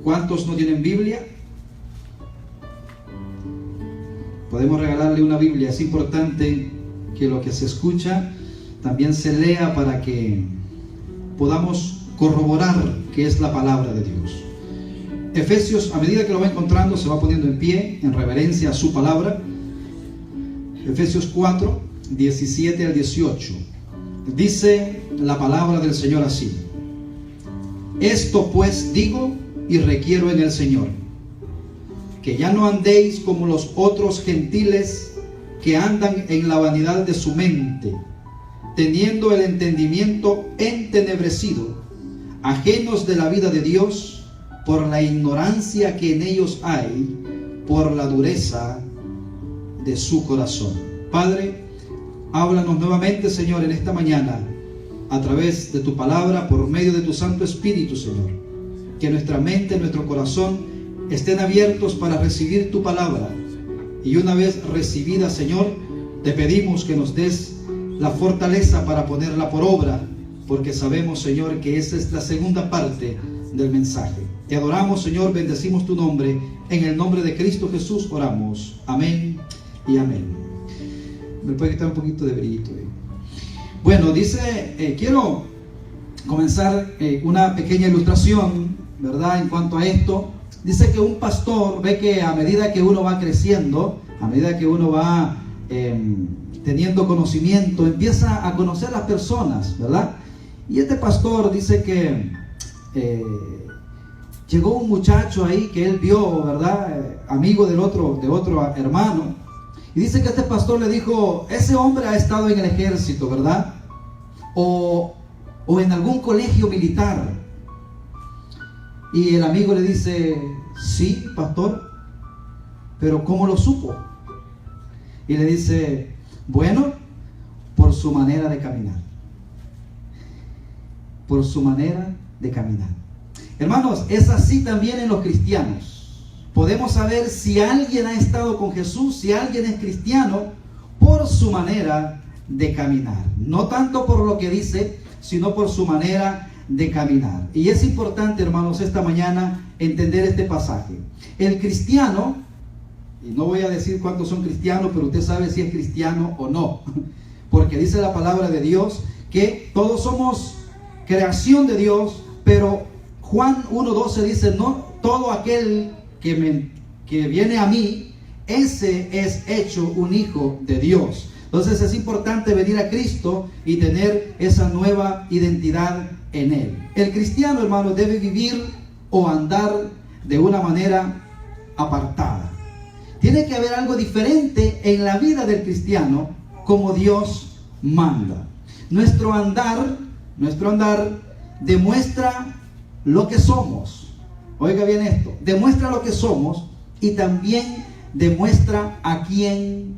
¿Cuántos no tienen Biblia? Podemos regalarle una Biblia. Es importante que lo que se escucha también se lea para que podamos corroborar que es la palabra de Dios. Efesios, a medida que lo va encontrando, se va poniendo en pie en reverencia a su palabra. Efesios 4, 17 al 18. Dice la palabra del Señor así: esto pues digo y requiero en el Señor, que ya no andéis como los otros gentiles que andan en la vanidad de su mente, teniendo el entendimiento entenebrecido, ajenos de la vida de Dios, por la ignorancia que en ellos hay, por la dureza de su corazón. Padre, háblanos nuevamente, Señor, en esta mañana, a través de tu palabra, por medio de tu Santo Espíritu, Señor. Que nuestra mente, nuestro corazón estén abiertos para recibir tu palabra. Y una vez recibida, Señor, te pedimos que nos des la fortaleza para ponerla por obra, porque sabemos, Señor, que esa es la segunda parte del mensaje. Te adoramos, Señor, bendecimos tu nombre. En el nombre de Cristo Jesús oramos. Amén y amén. Me puede quitar un poquito de brillito. Bueno, dice, quiero comenzar una pequeña ilustración, ¿verdad? En cuanto a esto, dice que un pastor ve que a medida que uno va creciendo, a medida que uno va teniendo conocimiento, empieza a conocer a las personas, ¿verdad? Y este pastor dice que llegó un muchacho ahí que él vio, ¿verdad? Amigo de otro hermano. Y dice que este pastor le dijo: ese hombre ha estado en el ejército, ¿verdad? O en algún colegio militar. Y el amigo le dice: sí, pastor, pero ¿cómo lo supo? Y le dice: bueno, por su manera de caminar. Por su manera de caminar. Hermanos, es así también en los cristianos. Podemos saber si alguien ha estado con Jesús, si alguien es cristiano, por su manera de caminar. No tanto por lo que dice, sino por su manera de caminar. Y es importante, hermanos, esta mañana entender este pasaje. El cristiano, y no voy a decir cuántos son cristianos, pero usted sabe si es cristiano o no, porque dice la palabra de Dios que todos somos creación de Dios, pero Juan 1:12 dice: no todo aquel que viene a mí, ese es hecho un hijo de Dios. Entonces es importante venir a Cristo y tener esa nueva identidad en Él. El cristiano, hermano, debe vivir o andar de una manera apartada. Tiene que haber algo diferente en la vida del cristiano, como Dios manda. Nuestro andar demuestra lo que somos. Oiga bien esto, demuestra lo que somos y también demuestra a quién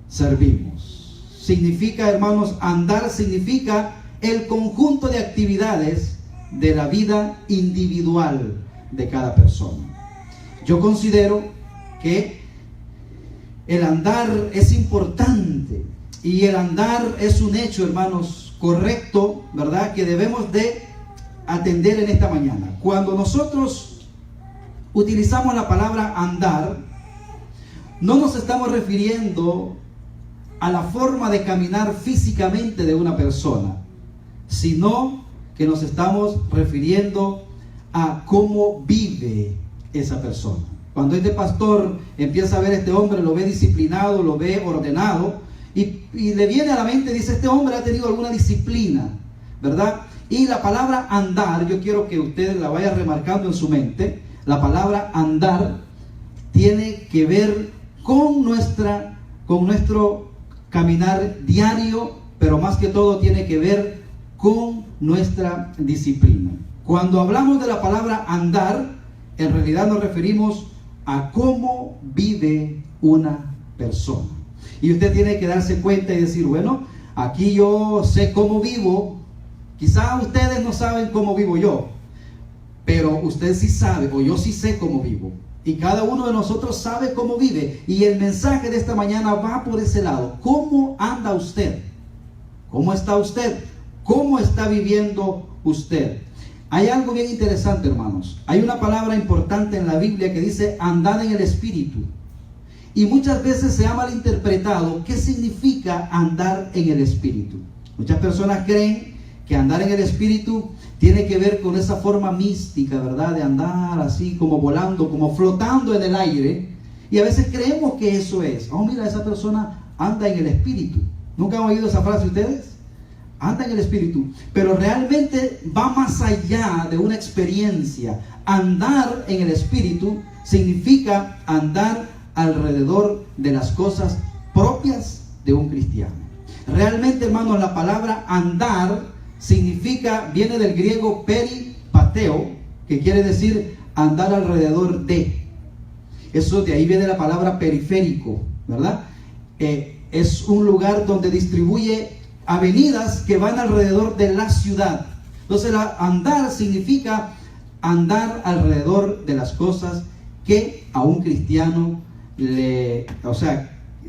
servimos. Significa, hermanos, andar significa el conjunto de actividades de la vida individual de cada persona. Yo considero que el andar es importante y el andar es un hecho, hermanos, correcto, ¿verdad? Que debemos de atender en esta mañana. Cuando nosotros utilizamos la palabra andar, no nos estamos refiriendo a la forma de caminar físicamente de una persona, sino que nos estamos refiriendo a cómo vive esa persona. Cuando este pastor empieza a ver a este hombre, lo ve disciplinado, lo ve ordenado, y le viene a la mente, dice: este hombre ha tenido alguna disciplina, ¿verdad? Y la palabra andar, yo quiero que usted la vaya remarcando en su mente. La palabra andar tiene que ver con nuestro caminar diario, pero más que todo tiene que ver con nuestra disciplina. Cuando hablamos de la palabra andar, en realidad nos referimos a cómo vive una persona. Y usted tiene que darse cuenta y decir: bueno, aquí yo sé cómo vivo. Quizá ustedes no saben cómo vivo yo, pero usted sí sabe, o yo sí sé cómo vivo. Y cada uno de nosotros sabe cómo vive. Y el mensaje de esta mañana va por ese lado. ¿Cómo anda usted? ¿Cómo está usted? ¿Cómo está viviendo usted? Hay algo bien interesante, hermanos. Hay una palabra importante en la Biblia que dice andad en el Espíritu. Y muchas veces se ha malinterpretado qué significa andar en el Espíritu. Muchas personas creen que andar en el Espíritu tiene que ver con esa forma mística, ¿verdad? De andar así como volando, como flotando en el aire. Y a veces creemos que eso es. Oh, mira, esa persona anda en el Espíritu. ¿Nunca han oído esa frase ustedes? Anda en el Espíritu. Pero realmente va más allá de una experiencia. Andar en el Espíritu significa andar alrededor de las cosas propias de un cristiano. Realmente, hermanos, la palabra andar significa, viene del griego peripateo, que quiere decir andar alrededor de. Eso, de ahí viene la palabra periférico, ¿verdad? Es un lugar donde distribuye avenidas que van alrededor de la ciudad. Entonces, andar significa andar alrededor de las cosas que a un cristiano de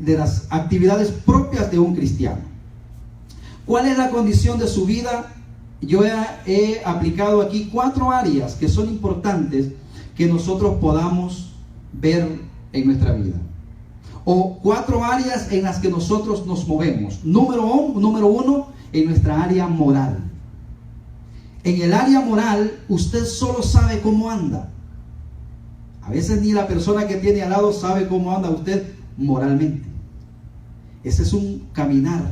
las actividades propias de un cristiano. ¿Cuál es la condición de su vida? Yo he aplicado aquí 4 áreas que son importantes que nosotros podamos ver en nuestra vida, o 4 áreas en las que nosotros nos movemos. Número 1, en nuestra área moral. En el área moral, usted solo sabe cómo anda. A veces ni la persona que tiene al lado sabe cómo anda usted moralmente. Ese es un caminar.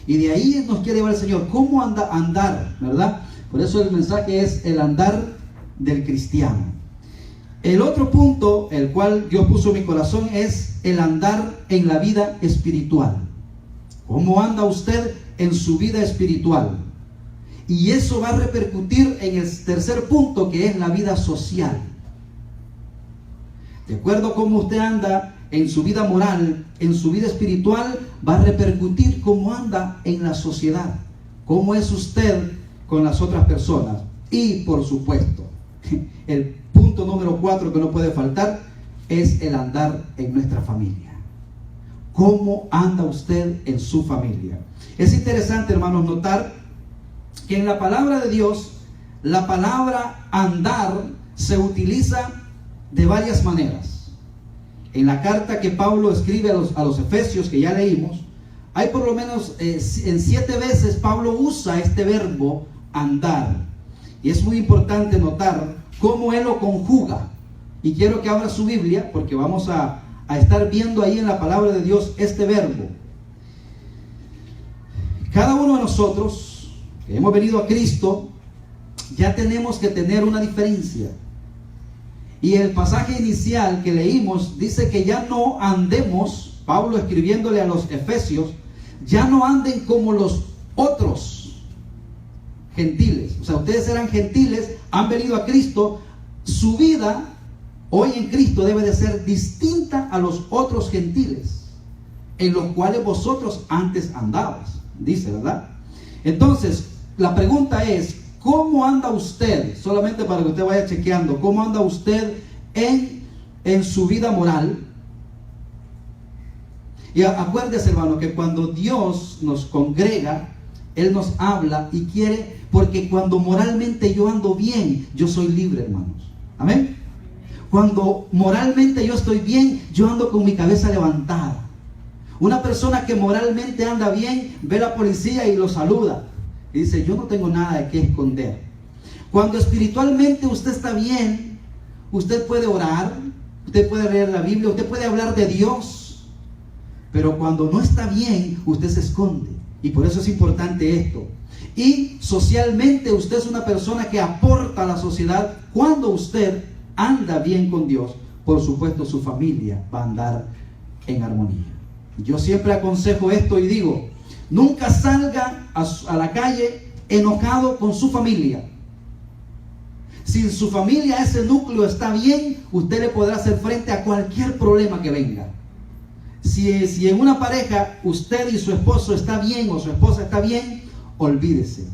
Y de ahí nos quiere llevar el Señor. ¿Cómo andar? ¿Verdad? Por eso el mensaje es el andar del cristiano. El otro punto, el cual Dios puso en mi corazón, es el andar en la vida espiritual. ¿Cómo anda usted en su vida espiritual? Y eso va a repercutir en el tercer punto, que es la vida social. De acuerdo a cómo usted anda en su vida moral, en su vida espiritual, va a repercutir cómo anda en la sociedad, cómo es usted con las otras personas. Y por supuesto, el punto número 4 que no puede faltar es el andar en nuestra familia. ¿Cómo anda usted en su familia? Es interesante, hermanos, notar que en la palabra de Dios, la palabra andar se utiliza de varias maneras. En la carta que Pablo escribe a los Efesios, que ya leímos, hay por lo menos en 7 veces Pablo usa este verbo andar. Y es muy importante notar cómo él lo conjuga. Y quiero que abra su Biblia, porque vamos a estar viendo ahí en la palabra de Dios este verbo. Cada uno de nosotros que hemos venido a Cristo, ya tenemos que tener una diferencia. Y el pasaje inicial que leímos dice que ya no andemos, Pablo escribiéndole a los Efesios, ya no anden como los otros gentiles. O sea, ustedes eran gentiles, han venido a Cristo. Su vida hoy en Cristo debe de ser distinta a los otros gentiles en los cuales vosotros antes andabas, dice, ¿verdad? Entonces, la pregunta es, ¿cómo anda usted? Solamente para que usted vaya chequeando, ¿cómo anda usted en su vida moral? Y acuérdese, hermano, que cuando Dios nos congrega, Él nos habla y quiere, porque cuando moralmente yo ando bien, yo soy libre, hermanos. Amén. Cuando moralmente yo estoy bien, yo ando con mi cabeza levantada. Una persona que moralmente anda bien, ve a la policía y lo saluda. Y dice, yo no tengo nada de qué esconder. Cuando espiritualmente usted está bien, usted puede orar, usted puede leer la Biblia, usted puede hablar de Dios. Pero cuando no está bien, usted se esconde. Y por eso es importante esto. Y socialmente usted es una persona que aporta a la sociedad. Cuando usted anda bien con Dios, por supuesto su familia va a andar en armonía. Yo siempre aconsejo esto y digo, nunca salga a la calle enojado con su familia. Si en su familia ese núcleo está bien, usted le podrá hacer frente a cualquier problema que venga. Si en una pareja usted y su esposo está bien o su esposa está bien, olvídese.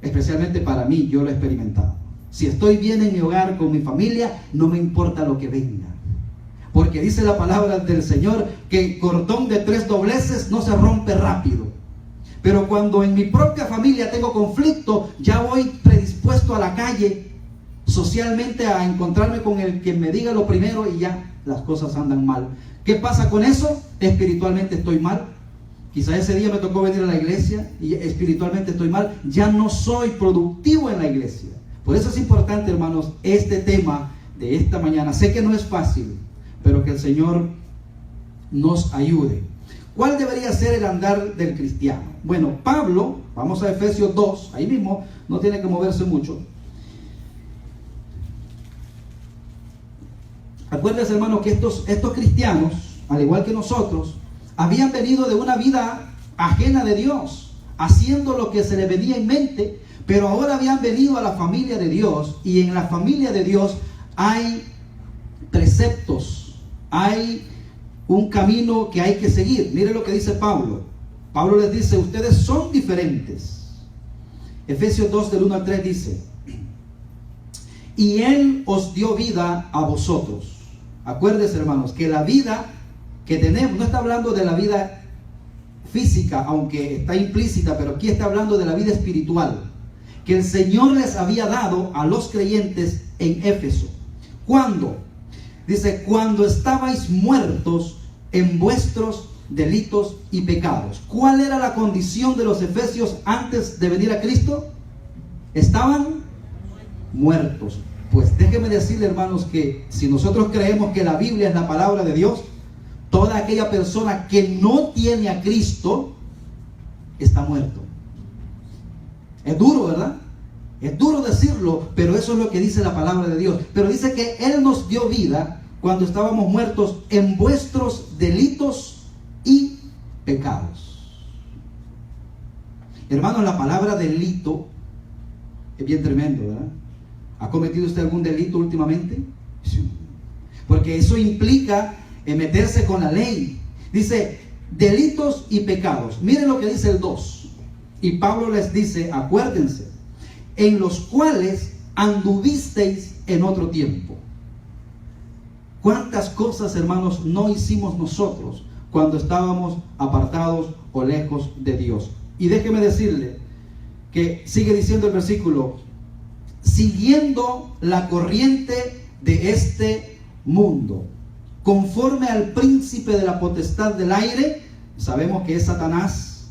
Especialmente para mí, yo lo he experimentado. Si estoy bien en mi hogar con mi familia, no me importa lo que venga. Porque dice la palabra del Señor que el cordón de 3 dobleces no se rompe rápido. Pero cuando en mi propia familia tengo conflicto, ya voy predispuesto a la calle socialmente a encontrarme con el que me diga lo primero y ya las cosas andan mal. ¿Qué pasa con eso? Espiritualmente estoy mal. Quizá ese día me tocó venir a la iglesia y espiritualmente estoy mal. Ya no soy productivo en la iglesia. Por eso es importante, hermanos, este tema de esta mañana. Sé que no es fácil, pero que el Señor nos ayude. ¿Cuál debería ser el andar del cristiano? Bueno, Pablo, vamos a Efesios 2, ahí mismo, no tiene que moverse mucho. Acuérdense, hermanos, que estos cristianos, al igual que nosotros, habían venido de una vida ajena de Dios, haciendo lo que se les venía en mente, pero ahora habían venido a la familia de Dios, y en la familia de Dios hay preceptos, hay un camino que hay que seguir. Mire lo que dice Pablo. Pablo les dice, ustedes son diferentes. Efesios 2 del 1 al 3 dice, y Él os dio vida a vosotros. Acuérdense, hermanos, que la vida que tenemos, no está hablando de la vida física, aunque está implícita, pero aquí está hablando de la vida espiritual, que el Señor les había dado a los creyentes en Éfeso. ¿Cuándo? Dice, cuando estabais muertos en vuestros delitos y pecados. ¿Cuál era la condición de los efesios antes de venir a Cristo? Estaban muertos. Pues déjenme decirle, hermanos, que si nosotros creemos que la Biblia es la palabra de Dios, toda aquella persona que no tiene a Cristo está muerto. Es duro, ¿verdad? Es duro decirlo, pero eso es lo que dice la palabra de Dios. Pero dice que Él nos dio vida cuando estábamos muertos en vuestros delitos y pecados. Hermanos, la palabra delito es bien tremendo, ¿verdad? ¿Ha cometido usted algún delito últimamente? Sí. Porque eso implica meterse con la ley. Dice, delitos y pecados. Miren lo que dice el 2. Y Pablo les dice, acuérdense, en los cuales anduvisteis en otro tiempo. ¿Cuántas cosas, hermanos, no hicimos nosotros cuando estábamos apartados o lejos de Dios? Y déjeme decirle que sigue diciendo el versículo, siguiendo la corriente de este mundo, conforme al príncipe de la potestad del aire, sabemos que es Satanás,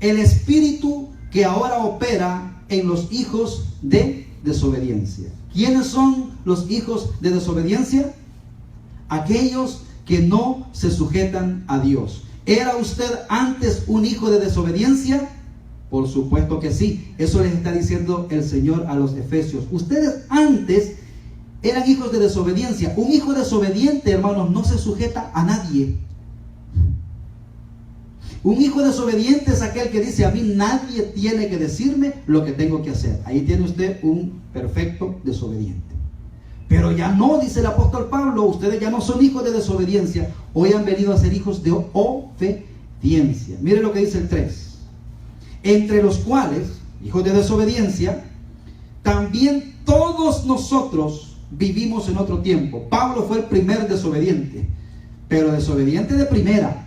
el espíritu que ahora opera en los hijos de desobediencia. ¿Quiénes son los hijos de desobediencia? Aquellos que no se sujetan a Dios. ¿Era usted antes un hijo de desobediencia? Por supuesto que sí. Eso les está diciendo el Señor a los efesios. Ustedes antes eran hijos de desobediencia. Un hijo desobediente, hermanos, no se sujeta a nadie. Un hijo desobediente es aquel que dice, a mí nadie tiene que decirme lo que tengo que hacer. Ahí tiene usted un perfecto desobediente. Pero ya no, dice el apóstol Pablo, ustedes ya no son hijos de desobediencia, hoy han venido a ser hijos de obediencia. Mire lo que dice el 3. Entre los cuales, hijos de desobediencia, también todos nosotros vivimos en otro tiempo. Pablo fue el primer desobediente, pero desobediente de primera.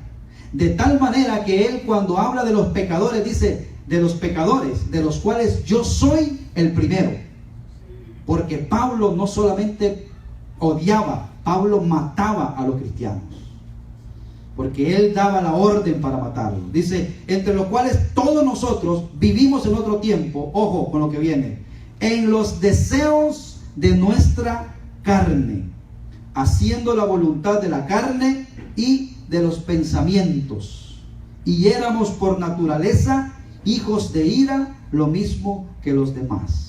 De tal manera que él, cuando habla de los pecadores, dice, de los pecadores, de los cuales yo soy el primero. Porque Pablo no solamente odiaba, Pablo mataba a los cristianos. Porque él daba la orden para matarlos. Dice, entre los cuales todos nosotros vivimos en otro tiempo, ojo con lo que viene, en los deseos de nuestra carne, haciendo la voluntad de la carne y de los pensamientos. Y éramos por naturaleza hijos de ira, lo mismo que los demás.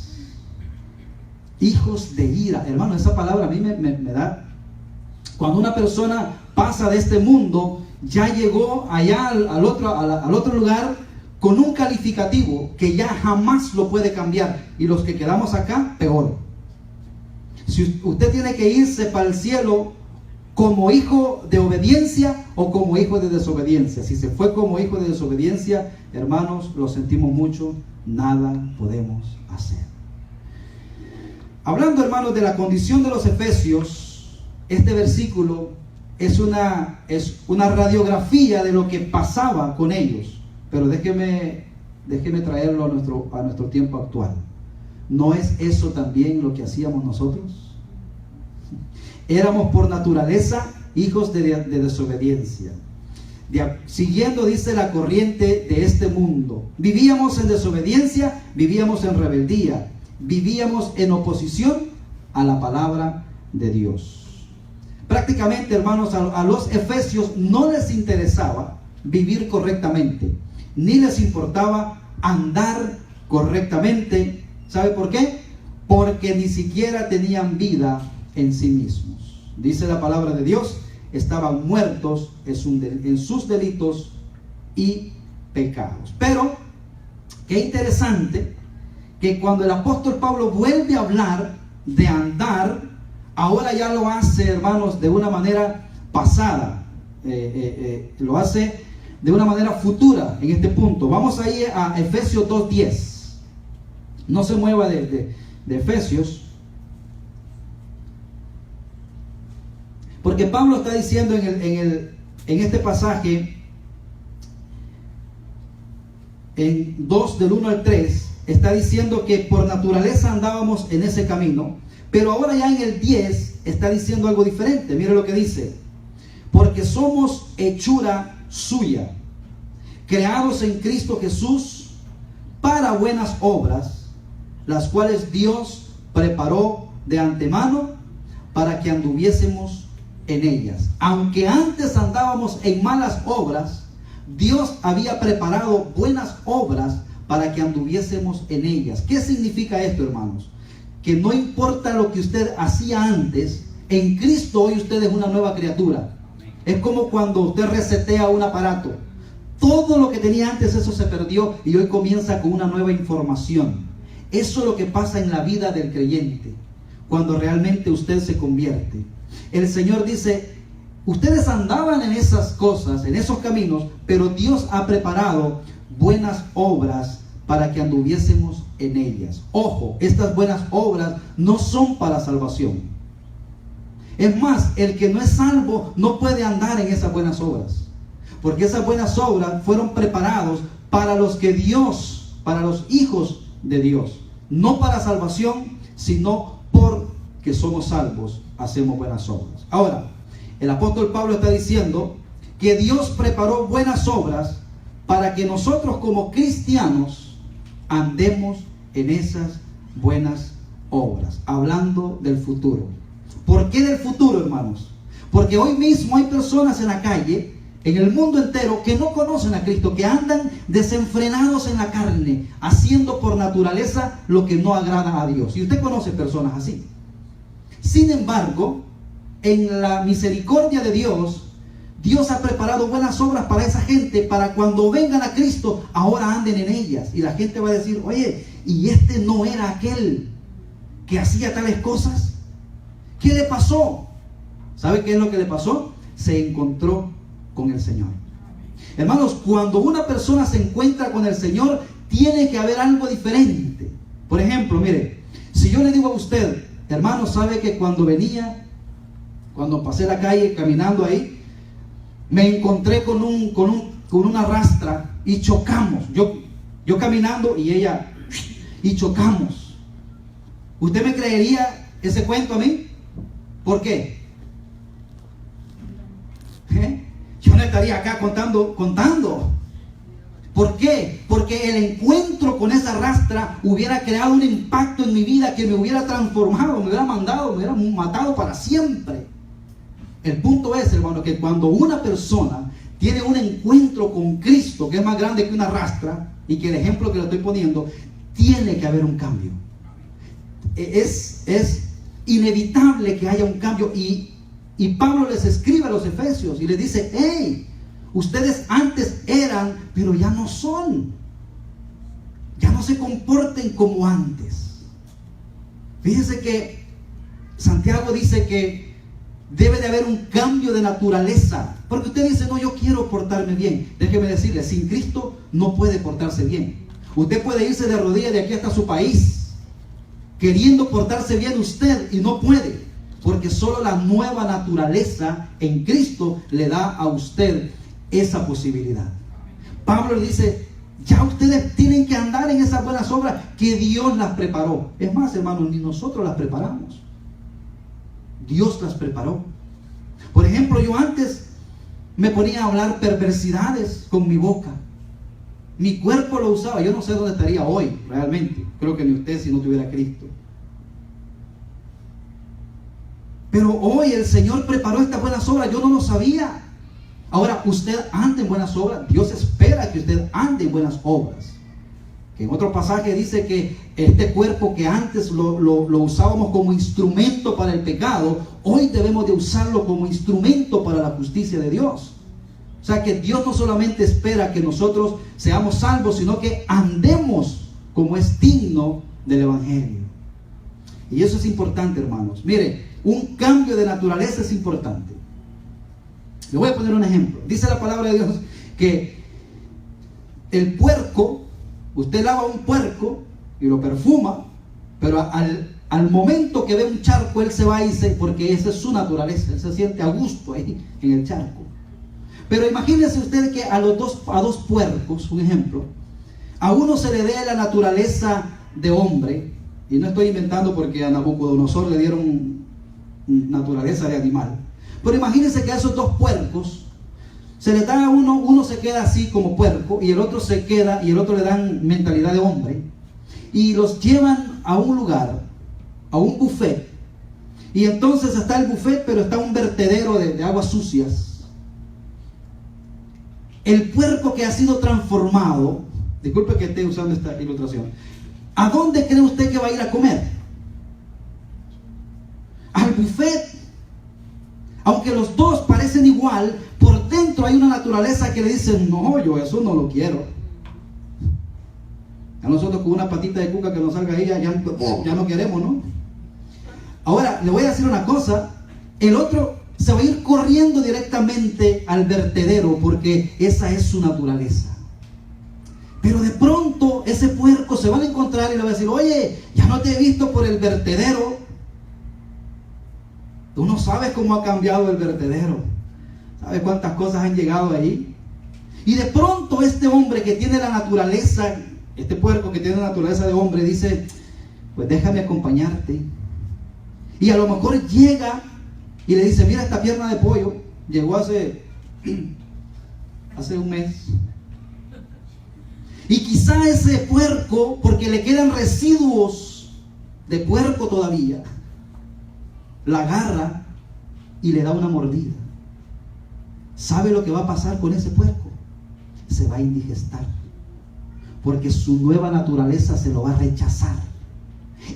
Hijos de ira. Hermano, esa palabra a mí me da... Cuando una persona pasa de este mundo, ya llegó allá al otro lugar con un calificativo que ya jamás lo puede cambiar. Y los que quedamos acá, peor. Si usted tiene que irse para el cielo como hijo de obediencia o como hijo de desobediencia. Si se fue como hijo de desobediencia, hermanos, lo sentimos mucho, nada podemos hacer. Hablando, hermanos, de la condición de los efesios, este versículo es una radiografía de lo que pasaba con ellos. pero déjeme traerlo a nuestro tiempo actual. ¿No es eso también lo que hacíamos nosotros? Éramos por naturaleza hijos de desobediencia. Siguiendo, dice, la corriente de este mundo. Vivíamos en desobediencia, vivíamos en rebeldía, vivíamos en oposición a la palabra de Dios. Prácticamente, hermanos, a los efesios no les interesaba vivir correctamente, ni les importaba andar correctamente. ¿Sabe por qué? Porque ni siquiera tenían vida en sí mismos. Dice la palabra de Dios: estaban muertos en sus delitos y pecados. Pero, qué interesante que cuando el apóstol Pablo vuelve a hablar de andar, ahora ya lo hace, hermanos, de una manera pasada. Lo hace de una manera futura en este punto. Vamos ahí a Efesios 2:10. No se mueva de Efesios. Porque Pablo está diciendo en este pasaje, en 2 del 1 al 3, está diciendo que por naturaleza andábamos en ese camino, pero ahora ya en el 10 está diciendo algo diferente. Mire lo que dice: porque somos hechura suya, creados en Cristo Jesús para buenas obras, las cuales Dios preparó de antemano para que anduviésemos en ellas. Aunque antes andábamos en malas obras, Dios había preparado buenas obras para que anduviésemos en ellas. ¿Qué significa esto, hermanos? Que no importa lo que usted hacía antes, en Cristo hoy usted es una nueva criatura. Es como cuando usted resetea un aparato. Todo lo que tenía antes, eso se perdió y hoy comienza con una nueva información. Eso es lo que pasa en la vida del creyente, cuando realmente usted se convierte. El Señor dice: ustedes andaban en esas cosas, en esos caminos, pero Dios ha preparado buenas obras para que anduviésemos en ellas. Ojo, estas buenas obras no son para salvación. Es más, el que no es salvo no puede andar en esas buenas obras, porque esas buenas obras fueron preparadas para los que Dios, para los hijos de Dios, no para salvación, sino porque somos salvos, hacemos buenas obras. Ahora, el apóstol Pablo está diciendo que Dios preparó buenas obras para que nosotros como cristianos andemos en esas buenas obras, hablando del futuro. ¿Por qué del futuro, hermanos? Porque hoy mismo hay personas en la calle, en el mundo entero, que no conocen a Cristo, que andan desenfrenados en la carne, haciendo por naturaleza lo que no agrada a Dios. Y usted conoce personas así. Sin embargo, en la misericordia de Dios, Dios ha preparado buenas obras para esa gente, para cuando vengan a Cristo, ahora anden en ellas. Y la gente va a decir: oye, ¿y este no era aquel que hacía tales cosas? ¿Qué le pasó? ¿Sabe qué es lo que le pasó? Se encontró con el Señor. Hermanos, cuando una persona se encuentra con el Señor, tiene que haber algo diferente. Por ejemplo, mire, si yo le digo a usted: hermano, ¿sabe que cuando pasé la calle caminando ahí, me encontré con una rastra y chocamos? Yo caminando y ella, y chocamos. ¿Usted me creería ese cuento a mí? ¿Por qué? Yo no estaría acá contando. ¿Por qué? Porque el encuentro con esa rastra hubiera creado un impacto en mi vida que me hubiera transformado, me hubiera mandado, me hubiera matado para siempre. El punto es, hermano, que cuando una persona tiene un encuentro con Cristo, que es más grande que una rastra, y que el ejemplo que le estoy poniendo, tiene que haber un cambio. Es inevitable que haya un cambio. Y Pablo les escribe a los efesios y les dice: hey, ustedes antes eran, pero ya no son. Ya no se comporten como antes. Fíjense que Santiago dice que debe de haber un cambio de naturaleza. Porque usted dice: no, yo quiero portarme bien. Déjeme decirle, sin Cristo no puede portarse bien. Usted puede irse de rodillas de aquí hasta su país queriendo portarse bien usted, y no puede, porque solo la nueva naturaleza en Cristo le da a usted esa posibilidad. Pablo le dice, ya ustedes tienen que andar en esas buenas obras que Dios las preparó. Es más, hermanos, ni nosotros las preparamos. Dios las preparó. Por ejemplo, yo antes me ponía a hablar perversidades con mi boca. Mi cuerpo lo usaba. Yo no sé dónde estaría hoy, realmente. Creo que ni usted si no tuviera Cristo. Pero hoy el Señor preparó estas buenas obras. Yo no lo sabía. Ahora, usted anda en buenas obras. Dios espera que usted ande en buenas obras. Que en otro pasaje dice que este cuerpo que antes lo usábamos como instrumento para el pecado, hoy debemos de usarlo como instrumento para la justicia de Dios. O sea que Dios no solamente espera que nosotros seamos salvos, sino que andemos como es digno del Evangelio. Y eso es importante, hermanos. Mire, un cambio de naturaleza es importante. Le voy a poner un ejemplo. Dice la palabra de Dios que el puerco, usted lava un puerco y lo perfuma, pero al momento que ve un charco, él se va y porque esa es su naturaleza, él se siente a gusto ahí en el charco. Pero imagínense usted que a dos puercos, un ejemplo, a uno se le dé la naturaleza de hombre, y no estoy inventando porque a Nabucodonosor le dieron naturaleza de animal, pero imagínense que a esos dos puercos se le da a uno se queda así como puerco y el otro se queda y el otro le dan mentalidad de hombre y los llevan a un lugar, a un buffet, y entonces está el buffet pero está un vertedero de aguas sucias. El puerco que ha sido transformado, disculpe que esté usando esta ilustración, ¿a dónde cree usted que va a ir a comer? Al buffet. Aunque los dos parecen igual, por dentro hay una naturaleza que le dice, no, yo eso no lo quiero. A nosotros con una patita de cuca que nos salga ahí, ya no queremos, ¿no? Ahora, le voy a decir una cosa, el otro se va a ir corriendo directamente al vertedero porque esa es su naturaleza. Pero de pronto ese puerco se va a encontrar y le va a decir, oye, ya no te he visto por el vertedero. Tú no sabes cómo ha cambiado el vertedero. ¿Sabes cuántas cosas han llegado ahí? Y de pronto este hombre que tiene la naturaleza, este puerco que tiene la naturaleza de hombre, dice, pues déjame acompañarte. Y a lo mejor llega y le dice, mira esta pierna de pollo, llegó hace un mes. Y quizá ese puerco, porque le quedan residuos de puerco todavía, la agarra y le da una mordida. ¿Sabe lo que va a pasar con ese puerco? Se va a indigestar, porque su nueva naturaleza se lo va a rechazar.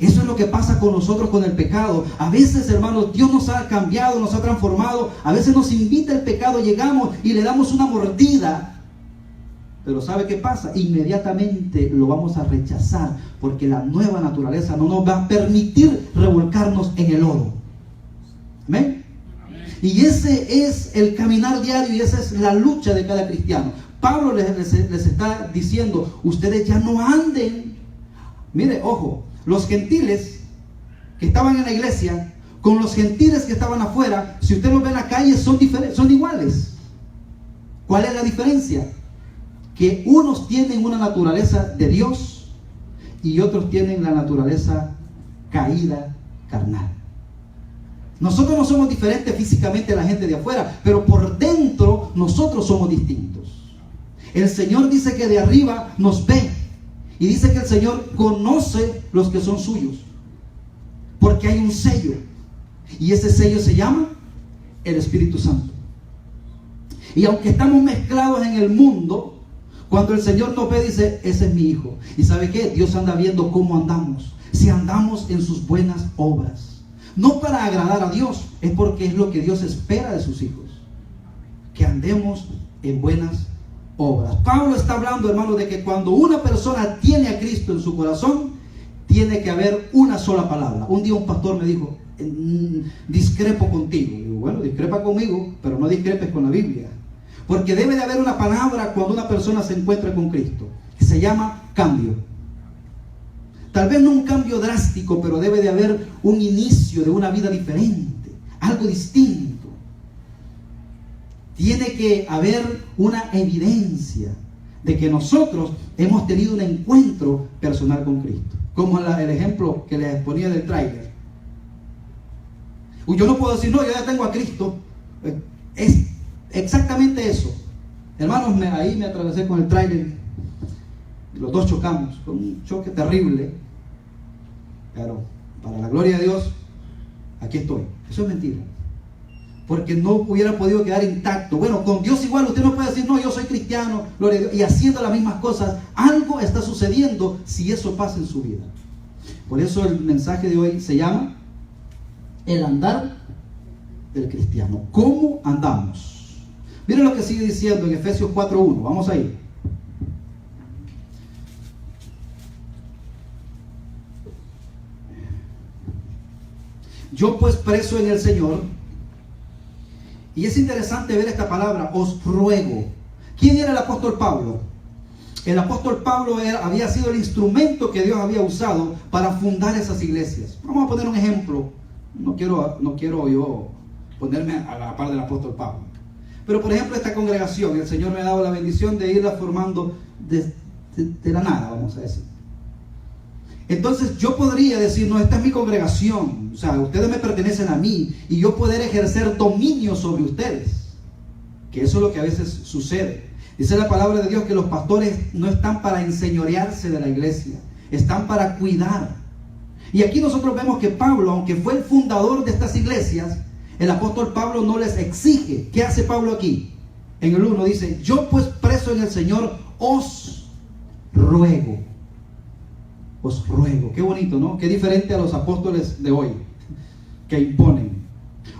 Eso es lo que pasa con nosotros con el pecado. A veces, hermanos, Dios nos ha cambiado, nos ha transformado. A veces nos invita el pecado, llegamos y le damos una mordida. Pero ¿sabe qué pasa? Inmediatamente lo vamos a rechazar, porque la nueva naturaleza no nos va a permitir revolcarnos en el lodo. ¿Amén? Y ese es el caminar diario y esa es la lucha de cada cristiano. Pablo les está diciendo, ustedes ya no anden. Mire, ojo, los gentiles que estaban en la iglesia con los gentiles que estaban afuera, si usted los ve en la calle, son iguales. ¿Cuál es la diferencia? Que unos tienen una naturaleza de Dios y otros tienen la naturaleza caída, carnal. Nosotros no somos diferentes físicamente a la gente de afuera, pero por dentro nosotros somos distintos. El Señor dice que de arriba nos ve y dice que el Señor conoce los que son suyos, porque hay un sello y ese sello se llama el Espíritu Santo. Y aunque estamos mezclados en el mundo, cuando el Señor nos ve, dice, ese es mi hijo. ¿Y sabe qué? Dios anda viendo cómo andamos, si andamos en sus buenas obras. No para agradar a Dios, es porque es lo que Dios espera de sus hijos, que andemos en buenas obras. Pablo está hablando, hermano, de que cuando una persona tiene a Cristo en su corazón, tiene que haber una sola palabra. Un día un pastor me dijo, discrepo contigo. Y digo, bueno, discrepa conmigo, pero no discrepes con la Biblia. Porque debe de haber una palabra cuando una persona se encuentra con Cristo, que se llama cambio. Tal vez no un cambio drástico, pero debe de haber un inicio de una vida diferente, algo distinto. Tiene que haber una evidencia de que nosotros hemos tenido un encuentro personal con Cristo. Como el ejemplo que les ponía del tráiler. Yo no puedo decir, no, yo ya tengo a Cristo. Es exactamente eso. Hermanos, ahí me atravesé con el tráiler. Los dos chocamos. Fue un choque terrible. Pero para la gloria de Dios, aquí estoy. Eso es mentira. Porque no hubiera podido quedar intacto. Bueno, con Dios igual usted no puede decir, no, yo soy cristiano, gloria a Dios, y haciendo las mismas cosas. Algo está sucediendo si eso pasa en su vida. Por eso el mensaje de hoy se llama el andar del cristiano. ¿Cómo andamos? Miren lo que sigue diciendo en Efesios 4:1. Vamos a ir. Yo pues preso en el Señor. Y es interesante ver esta palabra, os ruego. ¿Quién era el apóstol Pablo? El apóstol Pablo había sido el instrumento que Dios había usado para fundar esas iglesias. Vamos a poner un ejemplo. No quiero yo ponerme a la par del apóstol Pablo. Pero por ejemplo esta congregación, el Señor me ha dado la bendición de irla formando de la nada, vamos a decir. Entonces yo podría decir, no, esta es mi congregación, o sea, ustedes me pertenecen a mí y yo poder ejercer dominio sobre ustedes, que eso es lo que a veces sucede. Dice la palabra de Dios que los pastores no están para enseñorearse de la iglesia, están para cuidar. Y aquí nosotros vemos que Pablo, aunque fue el fundador de estas iglesias, el apóstol Pablo no les exige. ¿Qué hace Pablo aquí? En el 1 dice, yo pues preso en el Señor os ruego. Os ruego. Qué bonito, ¿no? Qué diferente a los apóstoles de hoy, que imponen.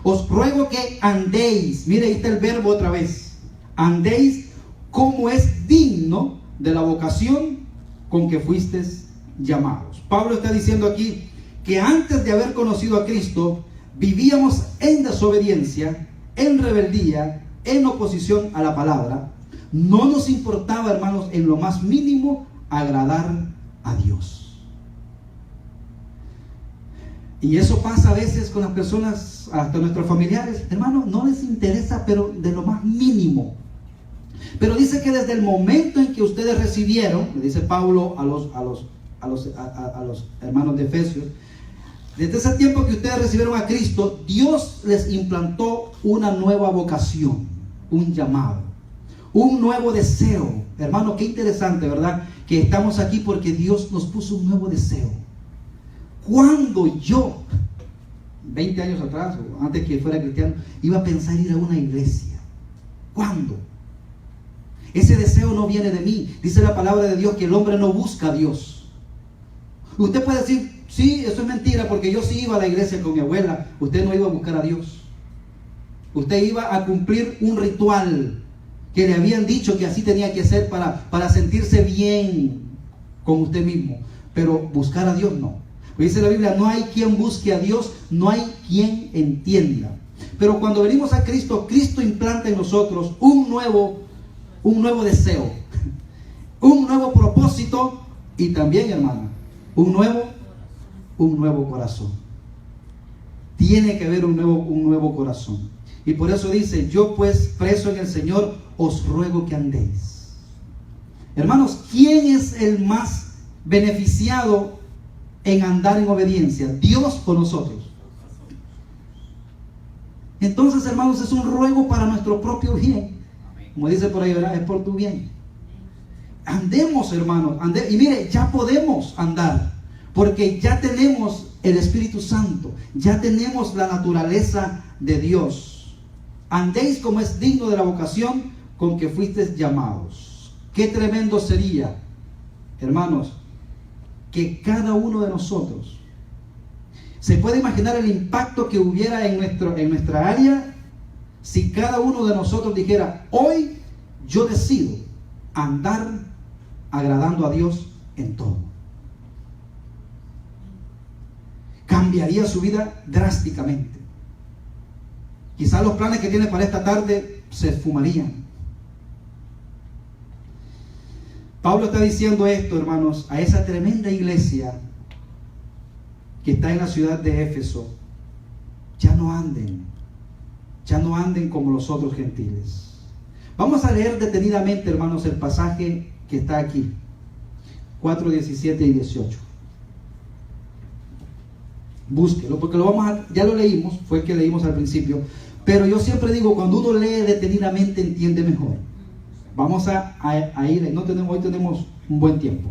Os ruego que andéis. Mire, ahí está el verbo otra vez. Andéis como es digno de la vocación con que fuisteis llamados. Pablo está diciendo aquí que antes de haber conocido a Cristo, vivíamos en desobediencia, en rebeldía, en oposición a la palabra. No nos importaba, hermanos, en lo más mínimo agradar a Dios. Y eso pasa a veces con las personas, hasta nuestros familiares. Hermanos, no les interesa, pero de lo más mínimo. Pero dice que desde el momento en que ustedes recibieron, le dice Pablo a los hermanos de Efesios, desde ese tiempo que ustedes recibieron a Cristo, Dios les implantó una nueva vocación, un llamado, un nuevo deseo. Hermano, qué interesante, ¿verdad? Que estamos aquí porque Dios nos puso un nuevo deseo. Cuando yo, 20 años atrás, o antes que fuera cristiano, iba a pensar ir a una iglesia. ¿Cuándo? Ese deseo no viene de mí. Dice la palabra de Dios que el hombre no busca a Dios. Usted puede decir, sí, eso es mentira, porque yo sí iba a la iglesia con mi abuela. Usted no iba a buscar a Dios. Usted iba a cumplir un ritual que le habían dicho que así tenía que hacer para sentirse bien con usted mismo. Pero buscar a Dios no. Dice la Biblia, no hay quien busque a Dios, no hay quien entienda. Pero cuando venimos a Cristo, Cristo implanta en nosotros un nuevo deseo, un nuevo propósito y también, hermano, un nuevo corazón. Tiene que haber un nuevo corazón. Y por eso dice, yo pues preso en el Señor, os ruego que andéis. Hermanos, ¿quién es el más beneficiado en andar en obediencia? ¿Dios o nosotros? Entonces, hermanos, es un ruego para nuestro propio bien. Como dice por ahí, ¿verdad? Es por tu bien. Andemos, hermanos, y mire, ya podemos andar, porque ya tenemos el Espíritu Santo, ya tenemos la naturaleza de Dios. Andéis como es digno de la vocación con que fuisteis llamados. Qué tremendo sería, hermanos, que cada uno de nosotros, se puede imaginar el impacto que hubiera en nuestra área si cada uno de nosotros dijera, hoy yo decido andar agradando a Dios en todo. Cambiaría su vida drásticamente. Quizás los planes que tiene para esta tarde se esfumarían. Pablo está diciendo esto, hermanos, a esa tremenda iglesia que está en la ciudad de Éfeso. Ya no anden como los otros gentiles. Vamos a leer detenidamente, hermanos, el pasaje que está aquí, 4, 17 y 18. Búsquelo, porque ya lo leímos, fue el que leímos al principio, pero yo siempre digo, cuando uno lee detenidamente entiende mejor. Vamos a ir, hoy tenemos un buen tiempo.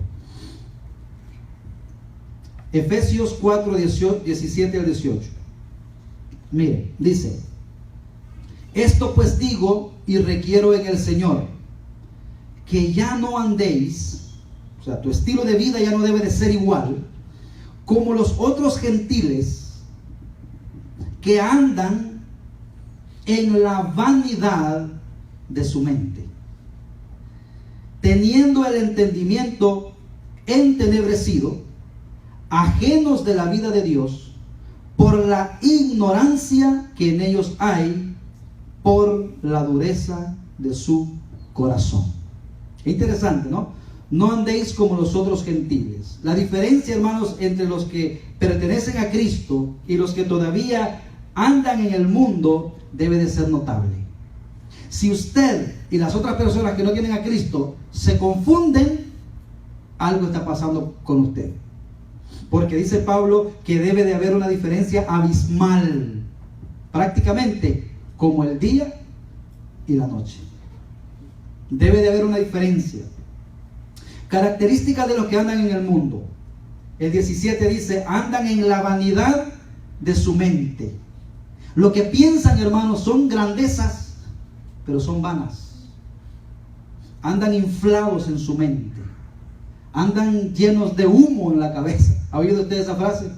Efesios 4, 17 al 18. Mire, dice: esto pues digo y requiero en el Señor, que ya no andéis, o sea, tu estilo de vida ya no debe de ser igual, como los otros gentiles que andan en la vanidad de su mente, teniendo el entendimiento entenebrecido, ajenos de la vida de Dios, por la ignorancia que en ellos hay, por la dureza de su corazón. Interesante, ¿no? No andéis como los otros gentiles. La diferencia, hermanos, entre los que pertenecen a Cristo y los que todavía andan en el mundo debe de ser notable. Si usted y las otras personas que no tienen a Cristo se confunden, algo está pasando con usted. Porque dice Pablo que debe de haber una diferencia abismal, prácticamente como el día y la noche. Debe de haber una diferencia. Características de los que andan en el mundo. El 17 dice: andan en la vanidad de su mente. Lo que piensan, hermanos, son grandezas, pero son vanas. Andan inflados en su mente. Andan llenos de humo en la cabeza. ¿Ha oído usted esa frase?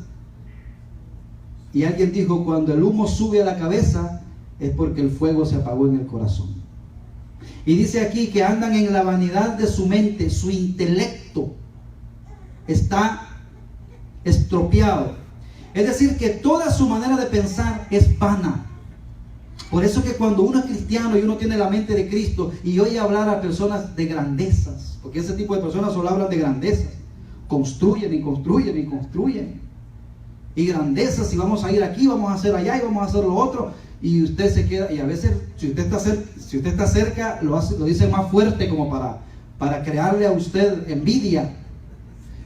Y alguien dijo: cuando el humo sube a la cabeza es porque el fuego se apagó en el corazón. Y dice aquí que andan en la vanidad de su mente. Su intelecto está estropeado. Es decir, que toda su manera de pensar es vana. Por eso que cuando uno es cristiano y uno tiene la mente de Cristo y oye hablar a personas de grandezas, porque ese tipo de personas solo hablan de grandezas, construyen y construyen y construyen, y grandezas, y vamos a ir aquí, vamos a hacer allá y vamos a hacer lo otro, y usted se queda, y a veces si usted está cerca lo dice más fuerte como para crearle a usted envidia.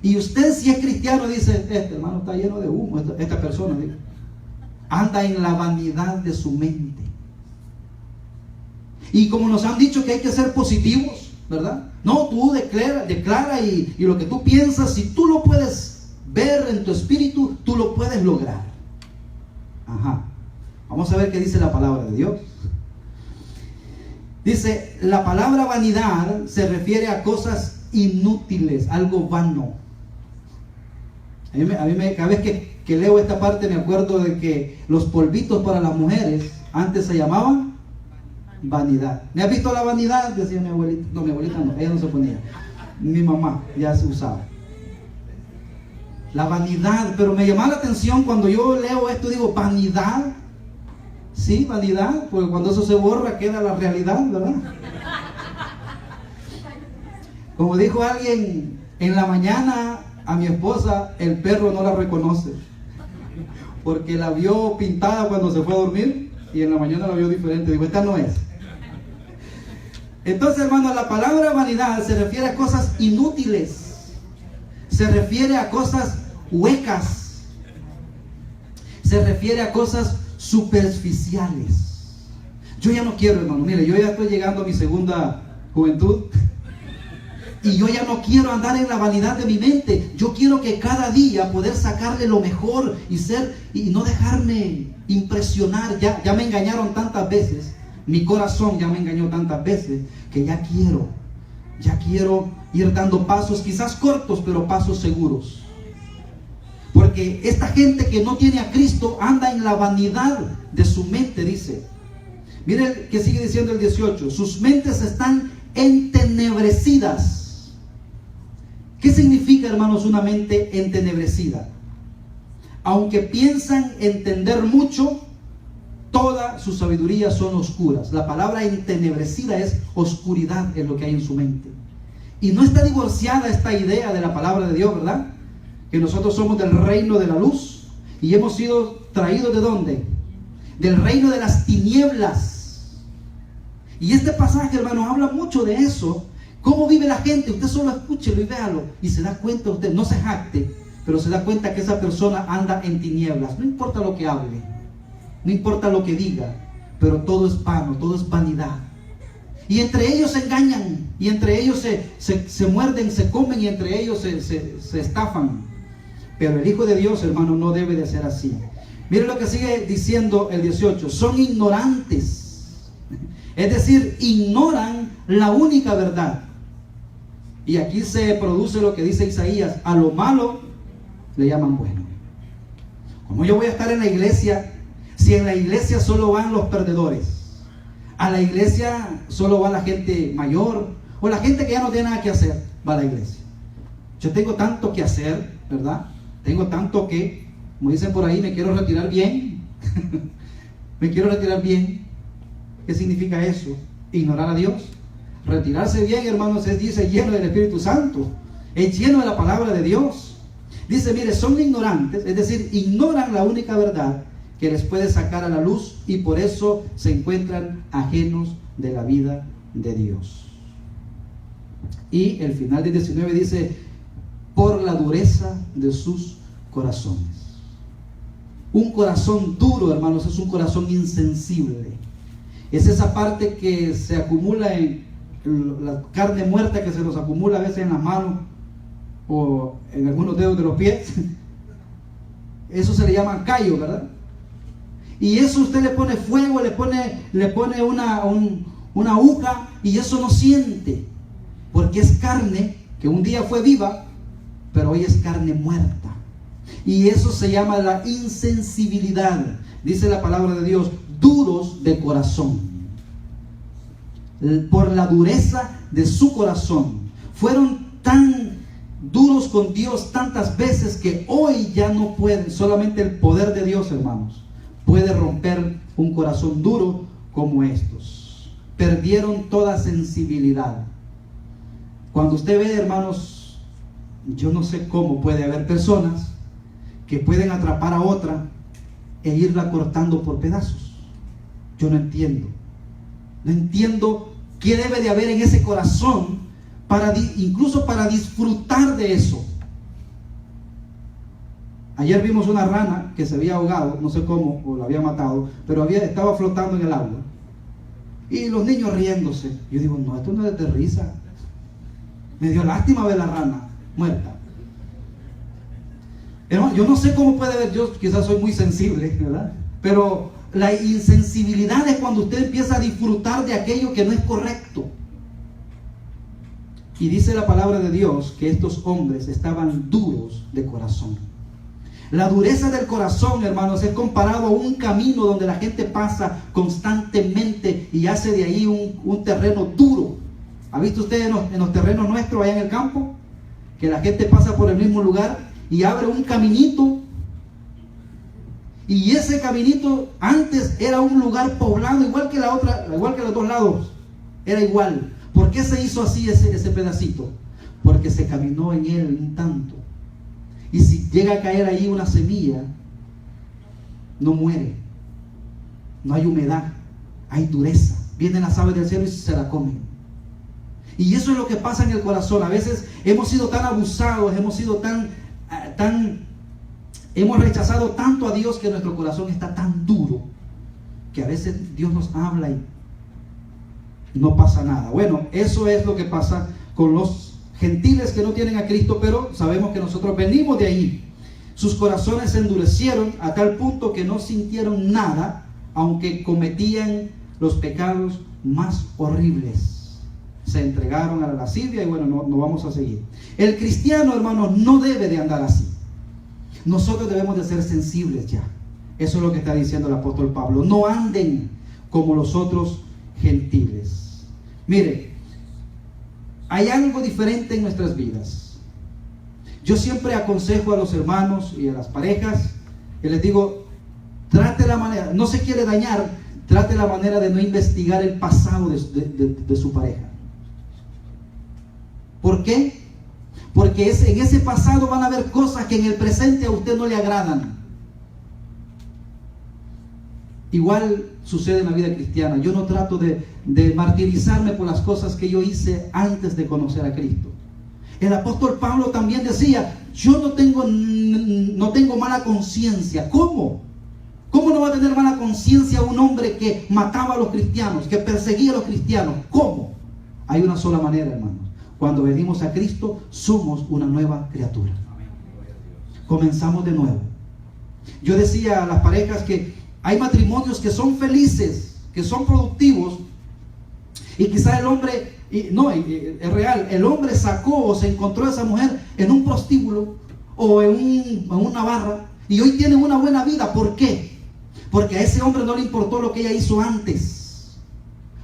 Y usted, si es cristiano, dice: este hermano está lleno de humo, esta persona anda en la vanidad de su mente. Y como nos han dicho que hay que ser positivos, ¿verdad? No, tú declara y lo que tú piensas, si tú lo puedes ver en tu espíritu, tú lo puedes lograr. Ajá. Vamos a ver qué dice la palabra de Dios. Dice, la palabra vanidad se refiere a cosas inútiles, algo vano. A mí cada vez que leo esta parte me acuerdo de que los polvitos para las mujeres antes se llamaban vanidad. ¿Me has visto la vanidad? Decía mi abuelita. No, mi abuelita no, ella no se ponía. Mi mamá ya se usaba. La vanidad, pero me llama la atención cuando yo leo esto, digo, vanidad. Sí, vanidad, porque cuando eso se borra queda la realidad, ¿verdad? Como dijo alguien en la mañana a mi esposa, el perro no la reconoce, porque la vio pintada cuando se fue a dormir y en la mañana la vio diferente. Digo, esta no es. Entonces, hermano, la palabra vanidad se refiere a cosas inútiles, se refiere a cosas huecas, se refiere a cosas superficiales. Yo ya no quiero, hermano, mire, yo ya estoy llegando a mi segunda juventud y yo ya no quiero andar en la vanidad de mi mente. Yo quiero que cada día poder sacarle lo mejor y no dejarme impresionar. Ya me engañaron tantas veces, mi corazón ya me engañó tantas veces, que ya quiero ir dando pasos, quizás cortos, pero pasos seguros. Porque esta gente que no tiene a Cristo anda en la vanidad de su mente, dice. Miren que sigue diciendo el 18. Sus mentes están entenebrecidas. ¿Qué significa, hermanos, una mente entenebrecida? Aunque piensan entender mucho, toda su sabiduría son oscuras. La palabra entenebrecida es oscuridad, es lo que hay en su mente. Y no está divorciada esta idea de la palabra de Dios, ¿verdad? Que nosotros somos del reino de la luz y hemos sido traídos ¿de dónde? Del reino de las tinieblas. Y este pasaje, hermanos, habla mucho de eso. ¿Cómo vive la gente? Usted solo escúchelo y véalo. Y se da cuenta usted, no se jacte, pero se da cuenta que esa persona anda en tinieblas. No importa lo que hable, no importa lo que diga, pero todo es vano, todo es vanidad. Y entre ellos se engañan, y entre ellos se muerden, se comen, y entre ellos se estafan. Pero el Hijo de Dios, hermano, no debe de ser así. Mire lo que sigue diciendo el 18. Son ignorantes. Es decir, ignoran la única verdad. Y aquí se produce lo que dice Isaías: a lo malo le llaman bueno. ¿Cómo yo voy a estar en la iglesia si en la iglesia solo van los perdedores? A la iglesia solo va la gente mayor, o la gente que ya no tiene nada que hacer, va a la iglesia. Yo tengo tanto que hacer, ¿verdad? Tengo tanto que, como dicen por ahí, me quiero retirar bien. Me quiero retirar bien. ¿Qué significa eso? Ignorar a Dios. Retirarse bien, hermanos, es, dice, lleno del Espíritu Santo, es lleno de la palabra de Dios. Dice, mire, son ignorantes, es decir, ignoran la única verdad que les puede sacar a la luz, y por eso se encuentran ajenos de la vida de Dios. Y el final del 19 dice: por la dureza de sus corazones. Un corazón duro, hermanos, es un corazón insensible. Es esa parte que se acumula en la carne muerta, que se nos acumula a veces en las manos o en algunos dedos de los pies. Eso se le llama callo, ¿verdad? Y eso usted le pone fuego, le pone una aguja, y eso no siente, porque es carne que un día fue viva, pero hoy es carne muerta. Y eso se llama la insensibilidad. Dice la palabra de Dios: duros de corazón. Por la dureza de su corazón. Fueron tan duros con Dios tantas veces que hoy ya no pueden. Solamente el poder de Dios, hermanos, puede romper un corazón duro como estos. Perdieron toda sensibilidad. Cuando usted ve, hermanos, yo no sé cómo puede haber personas que pueden atrapar a otra e irla cortando por pedazos. Yo no entiendo. No entiendo qué debe de haber en ese corazón incluso para disfrutar de eso. Ayer vimos una rana que se había ahogado, no sé cómo, o la había matado, pero estaba flotando en el agua. Y los niños riéndose. Yo digo, no, esto no es de risa. Me dio lástima ver la rana muerta. Hermano, yo no sé cómo puede ver, yo quizás soy muy sensible, ¿verdad? Pero la insensibilidad es cuando usted empieza a disfrutar de aquello que no es correcto. Y dice la palabra de Dios que estos hombres estaban duros de corazón. La dureza del corazón, hermanos, es comparado a un camino donde la gente pasa constantemente y hace de ahí un terreno duro. ¿Ha visto usted en los terrenos nuestros allá en el campo? Que la gente pasa por el mismo lugar y abre un caminito. Y ese caminito antes era un lugar poblado, igual que los dos lados. Era igual. ¿Por qué se hizo así ese pedacito? Porque se caminó en él un tanto. Y si llega a caer ahí una semilla, no muere. No hay humedad, hay dureza. Vienen las aves del cielo y se la comen. Y eso es lo que pasa en el corazón. A veces hemos sido tan abusados, hemos sido hemos rechazado tanto a Dios que nuestro corazón está tan duro que a veces Dios nos habla y no pasa nada. Bueno, eso es lo que pasa con los gentiles que no tienen a Cristo, pero sabemos que nosotros venimos de ahí. Sus corazones se endurecieron a tal punto que no sintieron nada, aunque cometían los pecados más horribles. Se entregaron a la lascivia y bueno, no vamos a seguir. El cristiano, hermanos, no debe de andar así. Nosotros debemos de ser sensibles ya. Eso es lo que está diciendo el apóstol Pablo. No anden como los otros gentiles. Mire, hay algo diferente en nuestras vidas. Yo siempre aconsejo a los hermanos y a las parejas, que les digo, trate la manera, no se quiere dañar, trate la manera de no investigar el pasado de su pareja. ¿Por qué? Porque en ese pasado van a haber cosas que en el presente a usted no le agradan. Igual sucede en la vida cristiana. Yo no trato de martirizarme por las cosas que yo hice antes de conocer a Cristo. El apóstol Pablo también decía, yo no tengo mala conciencia. ¿Cómo? ¿Cómo no va a tener mala conciencia un hombre que mataba a los cristianos, que perseguía a los cristianos? ¿Cómo? Hay una sola manera, hermanos. Cuando venimos a Cristo, somos una nueva criatura. Comenzamos de nuevo. Yo decía a las parejas que hay matrimonios que son felices, que son productivos, y quizá el hombre, es real, el hombre sacó o se encontró a esa mujer en un prostíbulo o en una barra, y hoy tienen una buena vida. ¿Por qué? Porque a ese hombre no le importó lo que ella hizo antes.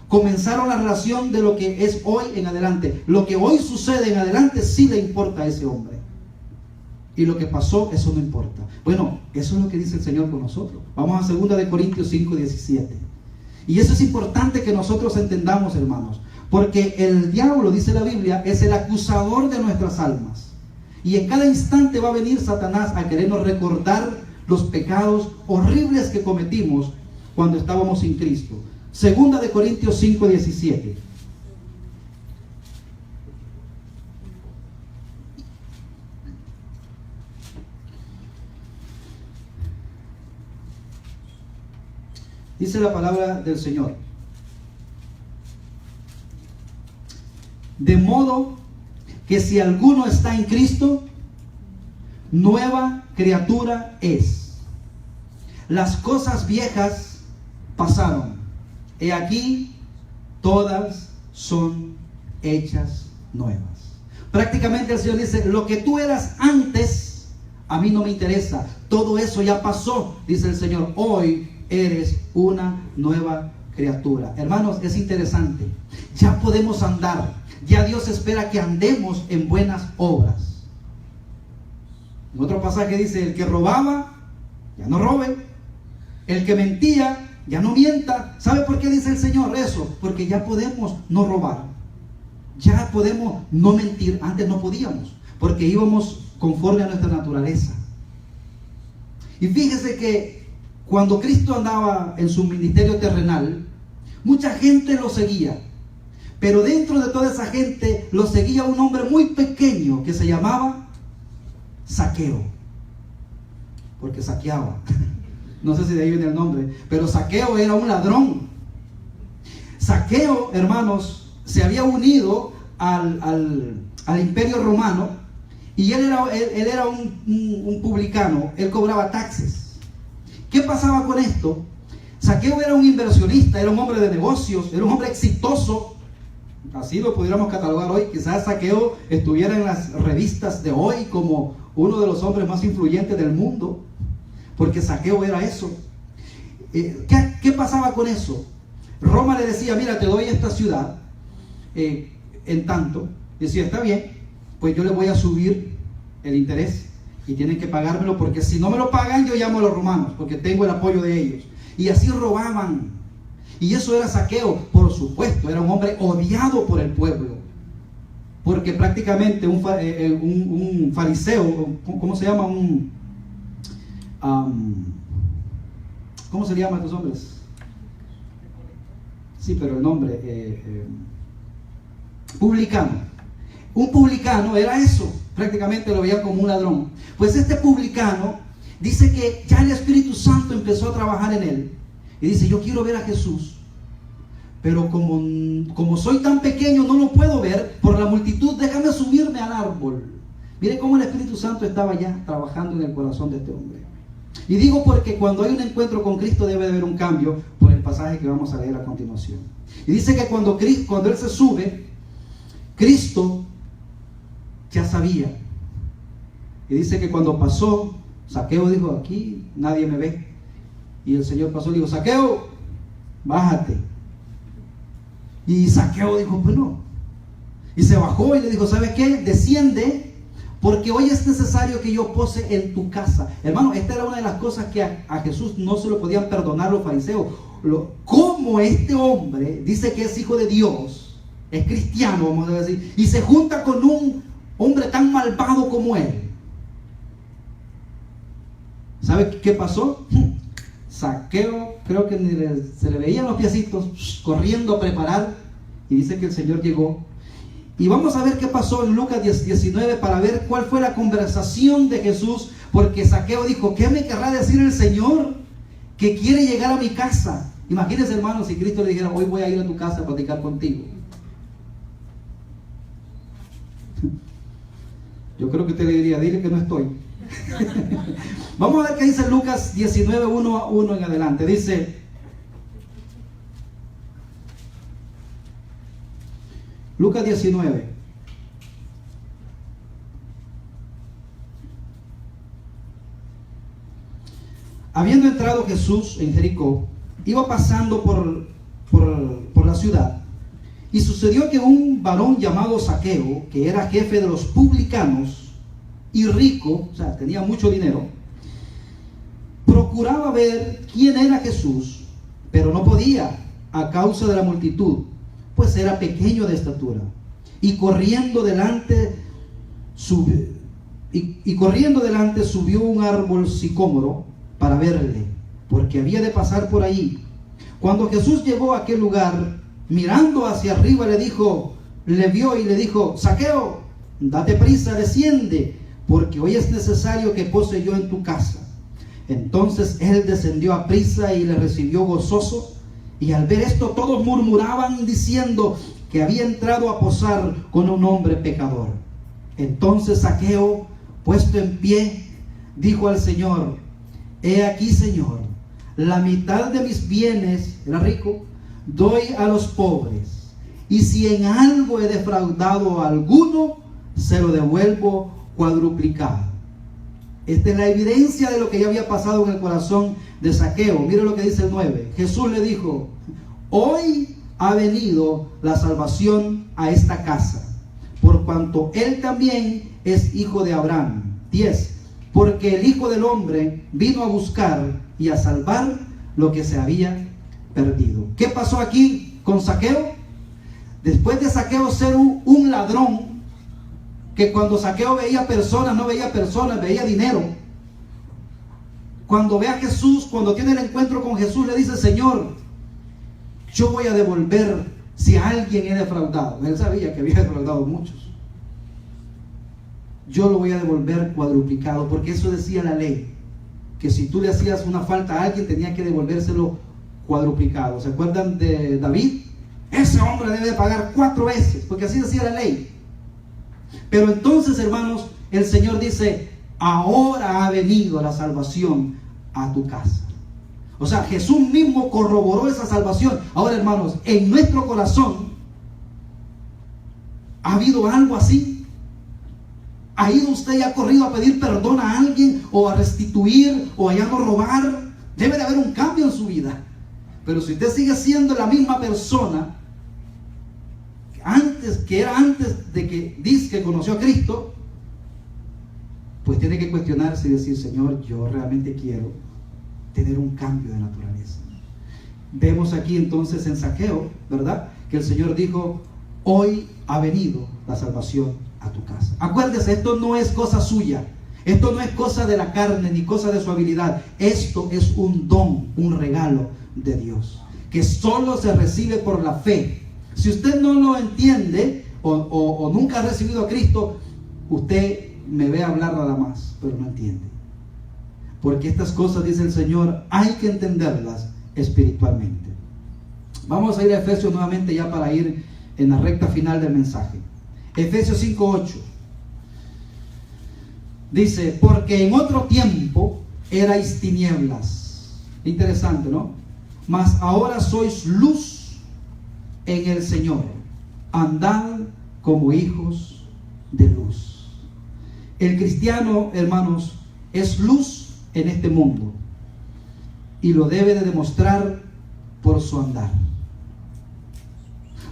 Comenzaron la relación de lo que es hoy en adelante. Lo que hoy sucede en adelante sí le importa a ese hombre. Y lo que pasó, eso no importa. Bueno, eso es lo que dice el Señor con nosotros. Vamos a 2 Corintios 5:17. Y eso es importante que nosotros entendamos, hermanos. Porque el diablo, dice la Biblia, es el acusador de nuestras almas. Y en cada instante va a venir Satanás a querernos recordar los pecados horribles que cometimos cuando estábamos sin Cristo. 2 Corintios 5:17. Dice la palabra del Señor: de modo que si alguno está en Cristo, nueva criatura es. Las cosas viejas pasaron, he aquí todas son hechas nuevas. Prácticamente el Señor dice, lo que tú eras antes, a mí no me interesa, todo eso ya pasó, dice el Señor. Hoy eres una nueva criatura. Hermanos, es interesante. Ya podemos andar. Ya Dios espera que andemos en buenas obras. En otro pasaje dice, el que robaba, ya no robe. El que mentía, ya no mienta. ¿Sabe por qué dice el Señor eso? Porque ya podemos no robar. Ya podemos no mentir. Antes no podíamos, porque íbamos conforme a nuestra naturaleza. Y fíjese que cuando Cristo andaba en su ministerio terrenal, mucha gente lo seguía. Pero dentro de toda esa gente lo seguía un hombre muy pequeño que se llamaba Zaqueo. Porque saqueaba. No sé si de ahí viene el nombre. Pero Zaqueo era un ladrón. Zaqueo, hermanos, se había unido al imperio romano. Y él era un publicano. Él cobraba taxes. ¿Qué pasaba con esto? Zaqueo era un inversionista, era un hombre de negocios, era un hombre exitoso. Así lo pudiéramos catalogar hoy. Quizás Zaqueo estuviera en las revistas de hoy como uno de los hombres más influyentes del mundo, porque Zaqueo era eso. ¿Qué pasaba con eso? Roma le decía, mira, te doy esta ciudad, en tanto. Decía, está bien, pues yo le voy a subir el interés y tienen que pagármelo, porque si no me lo pagan yo llamo a los romanos, porque tengo el apoyo de ellos. Y así robaban. Y eso era Zaqueo. Por supuesto, era un hombre odiado por el pueblo, porque prácticamente un fariseo, ¿cómo se llama? ¿Cómo se llaman estos hombres? Sí, pero el nombre, publicano. Un publicano era eso, prácticamente lo veía como un ladrón. Pues este publicano dice que ya el Espíritu Santo empezó a trabajar en él. Y dice, yo quiero ver a Jesús, pero como soy tan pequeño no lo puedo ver por la multitud, déjame subirme al árbol. Mire cómo el Espíritu Santo estaba ya trabajando en el corazón de este hombre. Y digo porque cuando hay un encuentro con Cristo debe de haber un cambio, por el pasaje que vamos a leer a continuación. Y dice que cuando Él se sube, Cristo ya sabía. Y dice que cuando pasó, Zaqueo dijo, aquí nadie me ve. Y el Señor pasó y dijo, Zaqueo, bájate. Y Zaqueo dijo, pues no. Y se bajó y le dijo, ¿sabes qué? Desciende, porque hoy es necesario que yo pose en tu casa. Hermano, esta era una de las cosas que a Jesús no se lo podían perdonar los fariseos. ¿Cómo este hombre dice que es hijo de Dios, es cristiano, vamos a decir, y se junta con un hombre tan malvado como él? ¿Sabe qué pasó? Zaqueo creo que se le veían los piecitos corriendo a preparar, y dice que el Señor llegó. Y vamos a ver qué pasó en Lucas 19 para ver cuál fue la conversación de Jesús, porque Zaqueo dijo: ¿qué me querrá decir el Señor que quiere llegar a mi casa? Imagínense, hermanos, si Cristo le dijera: hoy voy a ir a tu casa a platicar contigo. Yo creo que usted le diría: dile que no estoy. Vamos a ver qué dice Lucas 19, 1 en adelante. Dice: Lucas 19. Habiendo entrado Jesús en Jericó, iba pasando por la ciudad, y sucedió que un varón llamado Zaqueo, que era jefe de los publicanos y rico, o sea, tenía mucho dinero, procuraba ver quién era Jesús, pero no podía a causa de la multitud, pues era pequeño de estatura. Y corriendo delante subió un árbol sicómoro para verle, porque había de pasar por allí. Cuando Jesús llegó a aquel lugar, mirando hacia arriba, le vio y le dijo: Zaqueo, date prisa, desciende, porque hoy es necesario que pose yo en tu casa. Entonces él descendió a prisa y le recibió gozoso. Y al ver esto, todos murmuraban diciendo que había entrado a posar con un hombre pecador. Entonces Zaqueo, puesto en pie, dijo al Señor: he aquí, Señor, la mitad de mis bienes, era rico, doy a los pobres, y si en algo he defraudado a alguno, se lo devuelvo cuadruplicado. Esta es la evidencia de lo que ya había pasado en el corazón de Zaqueo. Mire lo que dice el 9. Jesús le dijo: hoy ha venido la salvación a esta casa, por cuanto él también es hijo de Abraham. 10. Porque el Hijo del Hombre vino a buscar y a salvar lo que se había perdido. ¿Qué pasó aquí con Zaqueo? Después de Zaqueo ser un ladrón, que cuando Zaqueo veía personas, no veía personas, veía dinero. Cuando ve a Jesús, cuando tiene el encuentro con Jesús, le dice: Señor, yo voy a devolver si a alguien he defraudado. Él sabía que había defraudado muchos. Yo lo voy a devolver cuadruplicado, porque eso decía la ley, que si tú le hacías una falta a alguien, tenía que devolvérselo cuadruplicado. ¿Se acuerdan de David? Ese hombre debe pagar 4 veces, porque así decía la ley. Pero entonces, hermanos, el Señor dice: ahora ha venido la salvación a tu casa. O sea, Jesús mismo corroboró esa salvación. Ahora, hermanos, en nuestro corazón ¿ha habido algo así? ¿Ha ido usted y ha corrido a pedir perdón a alguien, o a restituir, o a ya no robar? Debe de haber un cambio en su vida. Pero si usted sigue siendo la misma persona que era antes de que dice que conoció a Cristo, pues tiene que cuestionarse y decir: Señor, yo realmente quiero tener un cambio de naturaleza. Vemos aquí entonces en Zaqueo, ¿verdad?, que el Señor dijo: hoy ha venido la salvación a tu casa. Acuérdese, esto no es cosa suya, esto no es cosa de la carne ni cosa de su habilidad. Esto es un don, un regalo de Dios, que solo se recibe por la fe. Si usted no lo entiende o nunca ha recibido a Cristo, usted me ve hablar nada más, pero no entiende. Porque estas cosas, dice el Señor, hay que entenderlas espiritualmente. Vamos a ir a Efesios nuevamente, ya para ir en la recta final del mensaje. Efesios 5:8 dice: porque en otro tiempo erais tinieblas. Interesante, ¿no? Mas ahora sois luz en el Señor. Andad como hijos de luz. El cristiano, hermanos, es luz en este mundo, y lo debe de demostrar por su andar.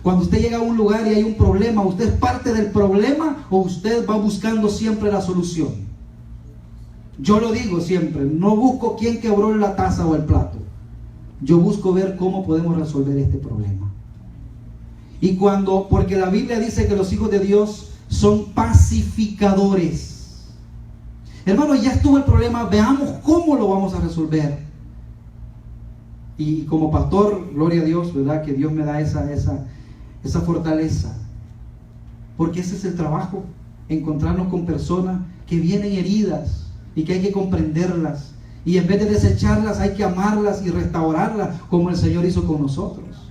Cuando usted llega a un lugar y hay un problema, ¿usted es parte del problema o usted va buscando siempre la solución? Yo lo digo siempre: no busco quién quebró la taza o el plato, yo busco ver cómo podemos resolver este problema. Y porque la Biblia dice que los hijos de Dios son pacificadores. Hermano, ya estuvo el problema, veamos cómo lo vamos a resolver. Y como pastor, gloria a Dios, ¿verdad? Que Dios me da esa fortaleza. Porque ese es el trabajo, encontrarnos con personas que vienen heridas y que hay que comprenderlas. Y en vez de desecharlas, hay que amarlas y restaurarlas como el Señor hizo con nosotros.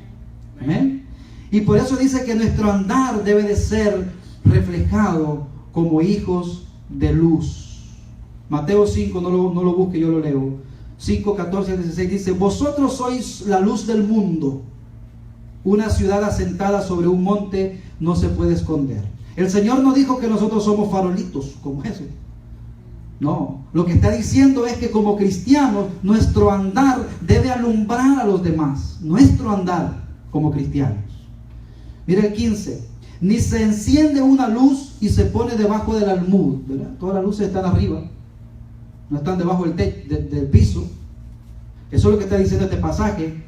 Amén. Y por eso dice que nuestro andar debe de ser reflejado como hijos de luz. Mateo 5, no lo busque, yo lo leo. 5, 14 al 16 dice: vosotros sois la luz del mundo. Una ciudad asentada sobre un monte no se puede esconder. El Señor no dijo que nosotros somos farolitos como eso. No, lo que está diciendo es que como cristianos nuestro andar debe alumbrar a los demás. Nuestro andar como cristianos. Mira el 15. Ni se enciende una luz y se pone debajo del almud, ¿verdad? Todas las luces están arriba, no están debajo del piso. Eso es lo que está diciendo este pasaje.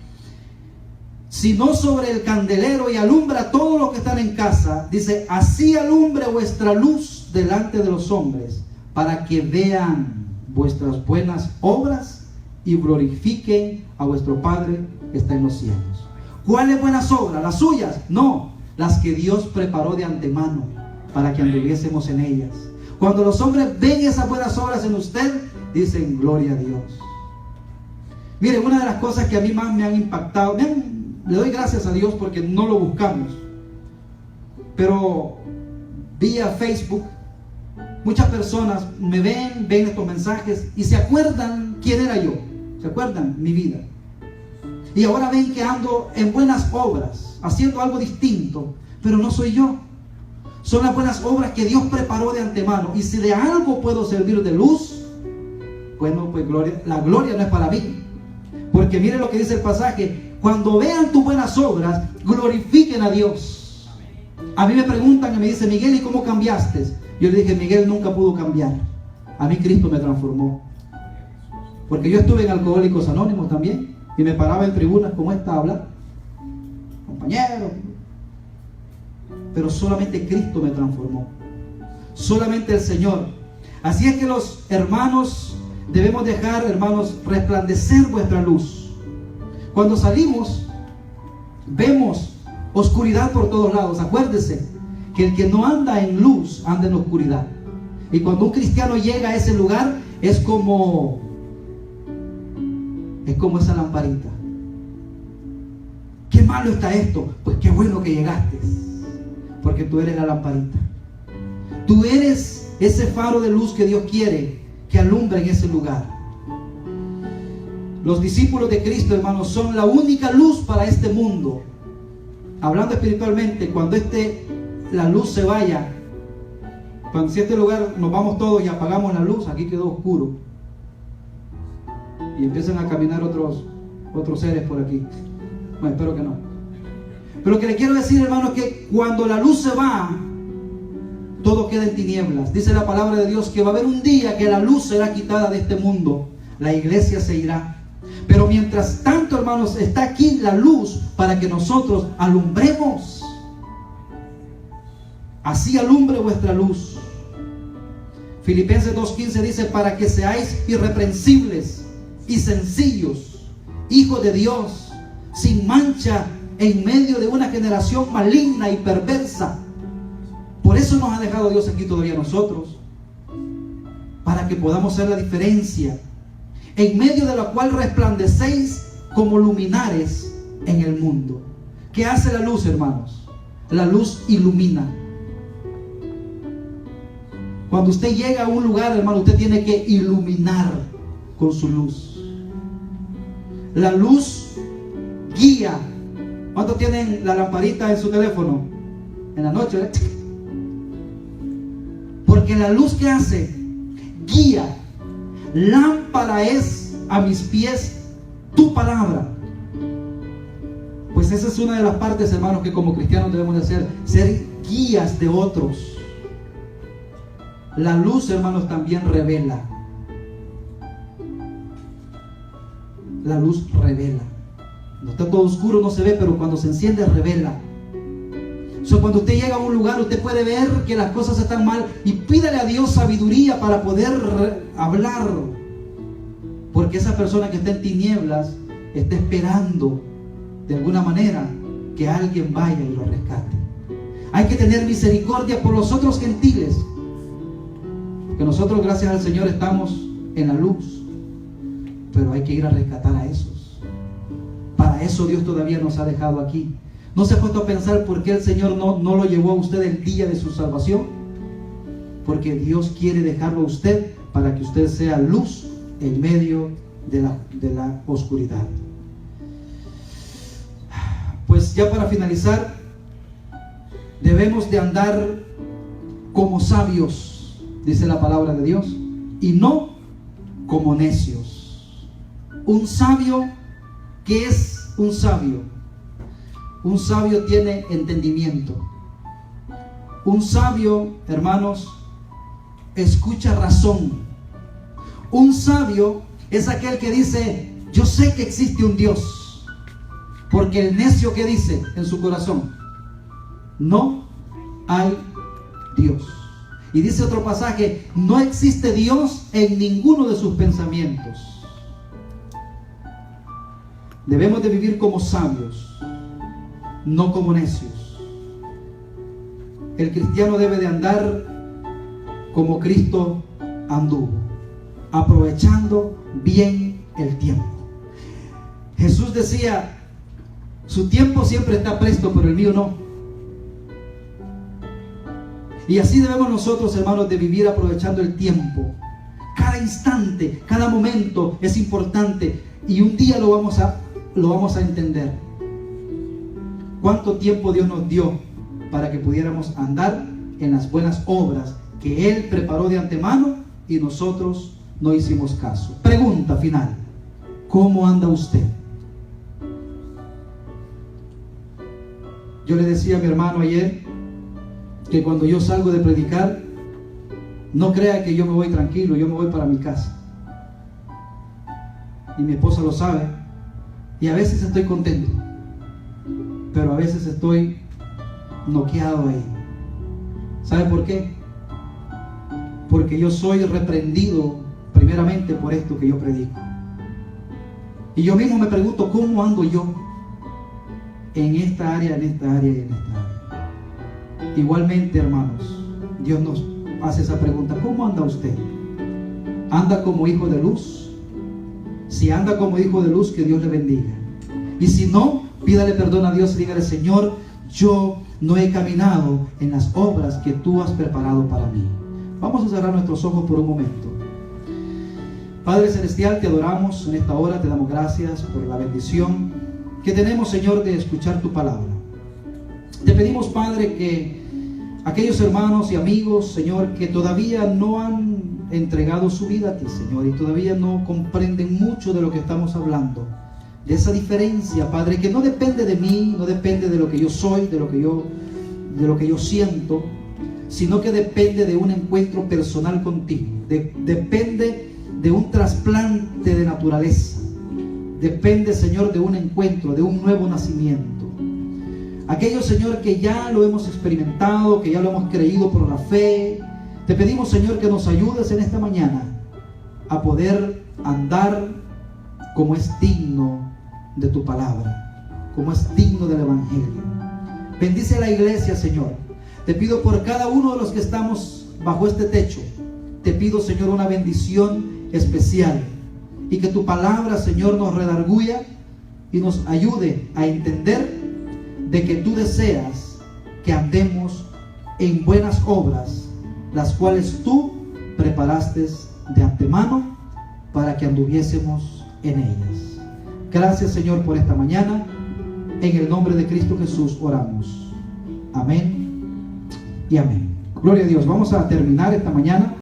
Sino sobre el candelero, y alumbra a todos los que están en casa. Dice: así alumbre vuestra luz delante de los hombres, para que vean vuestras buenas obras y glorifiquen a vuestro Padre que está en los cielos. ¿Cuáles buenas obras? ¿Las suyas? No, las que Dios preparó de antemano para que anduviésemos en ellas. Cuando los hombres ven esas buenas obras en usted, dicen: gloria a Dios. Miren, una de las cosas que a mí más me han impactado, le doy gracias a Dios porque no lo buscamos, pero vía Facebook muchas personas me ven estos mensajes y se acuerdan quién era yo, se acuerdan mi vida, y ahora ven que ando en buenas obras, haciendo algo distinto, pero no soy yo. Son las buenas obras que Dios preparó de antemano. Y si de algo puedo servir de luz, bueno, pues la gloria no es para mí. Porque miren lo que dice el pasaje: cuando vean tus buenas obras, glorifiquen a Dios. A mí me preguntan y me dicen: Miguel, ¿y cómo cambiaste? Yo le dije: Miguel nunca pudo cambiar. A mí Cristo me transformó. Porque yo estuve en Alcohólicos Anónimos también, y me paraba en tribunas como esta a hablar, compañeros, pero solamente Cristo me transformó, solamente el Señor. Así es que los hermanos debemos dejar, hermanos, resplandecer vuestra luz. Cuando salimos vemos oscuridad por todos lados. Acuérdese que el que no anda en luz anda en oscuridad. Y cuando un cristiano llega a ese lugar, es como esa lamparita. ¿Qué malo está esto? Pues qué bueno que llegaste, porque tú eres la lamparita. Tú eres ese faro de luz que Dios quiere que alumbre en ese lugar. Los discípulos de Cristo, hermanos, son la única luz para este mundo. Hablando espiritualmente, cuando la luz se vaya, cuando si este lugar nos vamos todos y apagamos la luz, aquí quedó oscuro, y empiezan a caminar otros seres por aquí. Bueno, espero que no. Pero lo que le quiero decir, hermano, es que cuando la luz se va, todo queda en tinieblas. Dice la palabra de Dios que va a haber un día que la luz será quitada de este mundo. La iglesia se irá. Pero mientras tanto, hermanos, está aquí la luz para que nosotros alumbremos. Así alumbre vuestra luz. Filipenses 2:15 dice: para que seáis irreprensibles y sencillos, hijos de Dios, sin mancha, en medio de una generación maligna y perversa. Por eso nos ha dejado Dios aquí todavía a nosotros, para que podamos hacer la diferencia, en medio de la cual resplandecéis como luminares en el mundo. ¿Qué hace la luz, hermanos? La luz ilumina. Cuando usted llega a un lugar, hermano, usted tiene que iluminar con su luz. La luz guía. ¿Cuántos tienen la lamparita en su teléfono? En la noche, ¿eh? Porque la luz que hace, guía. Lámpara es a mis pies tu palabra. Pues esa es una de las partes, hermanos, que como cristianos debemos de hacer, ser guías de otros. La luz, hermanos, también revela. La luz revela. No está todo oscuro, no se ve, pero cuando se enciende, revela. Cuando usted llega a un lugar, usted puede ver que las cosas están mal y pídale a Dios sabiduría para poder hablar. Porque esa persona que está en tinieblas está esperando de alguna manera que alguien vaya y lo rescate. Hay que tener misericordia por los otros gentiles, que nosotros, gracias al Señor, estamos en la luz, pero hay que ir a rescatar a esos. Para eso Dios todavía nos ha dejado aquí. ¿No se ha puesto a pensar por qué el Señor no lo llevó a usted el día de su salvación? Porque Dios quiere dejarlo a usted para que usted sea luz en medio de la oscuridad. Pues ya para finalizar, debemos de andar como sabios, dice la palabra de Dios, y no como necios. Un sabio, ¿qué es un sabio? Un sabio tiene entendimiento. Un sabio, hermanos, escucha razón. Un sabio es aquel que dice: yo sé que existe un Dios. Porque el necio, que dice en su corazón: no hay Dios. Y dice otro pasaje: no existe Dios en ninguno de sus pensamientos. Debemos de vivir como sabios, no como necios. El cristiano debe de andar como Cristo anduvo, aprovechando bien el tiempo. Jesús decía: su tiempo siempre está presto, pero el mío no. Y así debemos nosotros, hermanos, de vivir aprovechando el tiempo. Cada instante, cada momento es importante, y un día lo vamos a entender. ¿Cuánto tiempo Dios nos dio para que pudiéramos andar en las buenas obras que Él preparó de antemano y nosotros no hicimos caso? Pregunta final: ¿cómo anda usted? Yo le decía a mi hermano ayer que cuando yo salgo de predicar, no crea que yo me voy tranquilo, yo me voy para mi casa. Y mi esposa lo sabe. Y a veces estoy contento, pero a veces estoy noqueado ahí. ¿Sabe por qué? Porque yo soy reprendido primeramente por esto que yo predico. Y yo mismo me pregunto: ¿cómo ando yo en esta área, en esta área y en esta área? Igualmente, hermanos, Dios nos hace esa pregunta: ¿cómo anda usted? ¿Anda como hijo de luz? Si anda como hijo de luz, que Dios le bendiga. Y si no, pídale perdón a Dios y dígale: Señor, yo no he caminado en las obras que tú has preparado para mí. Vamos a cerrar nuestros ojos por un momento. Padre Celestial, te adoramos en esta hora, te damos gracias por la bendición que tenemos, Señor, de escuchar tu palabra. Te pedimos, Padre, que aquellos hermanos y amigos, Señor, que todavía no han entregado su vida a ti, Señor, y todavía no comprenden mucho de lo que estamos hablando, de esa diferencia, Padre, que no depende de mí, no depende de lo que yo soy, de lo que yo siento, sino que depende de un encuentro personal contigo, depende de un trasplante de naturaleza, depende, Señor, de un encuentro, de un nuevo nacimiento. Aquellos, Señor, que ya lo hemos experimentado, que ya lo hemos creído por la fe, te pedimos, Señor, que nos ayudes en esta mañana a poder andar como es digno de tu palabra, como es digno del Evangelio. Bendice a la iglesia, Señor. Te pido por cada uno de los que estamos bajo este techo. Te pido, Señor, una bendición especial, y que tu palabra, Señor, nos redarguya y nos ayude a entender de que tú deseas que andemos en buenas obras, las cuales tú preparaste de antemano para que anduviésemos en ellas. Gracias, Señor, por esta mañana. En el nombre de Cristo Jesús oramos. Amén y amén. Gloria a Dios. Vamos a terminar esta mañana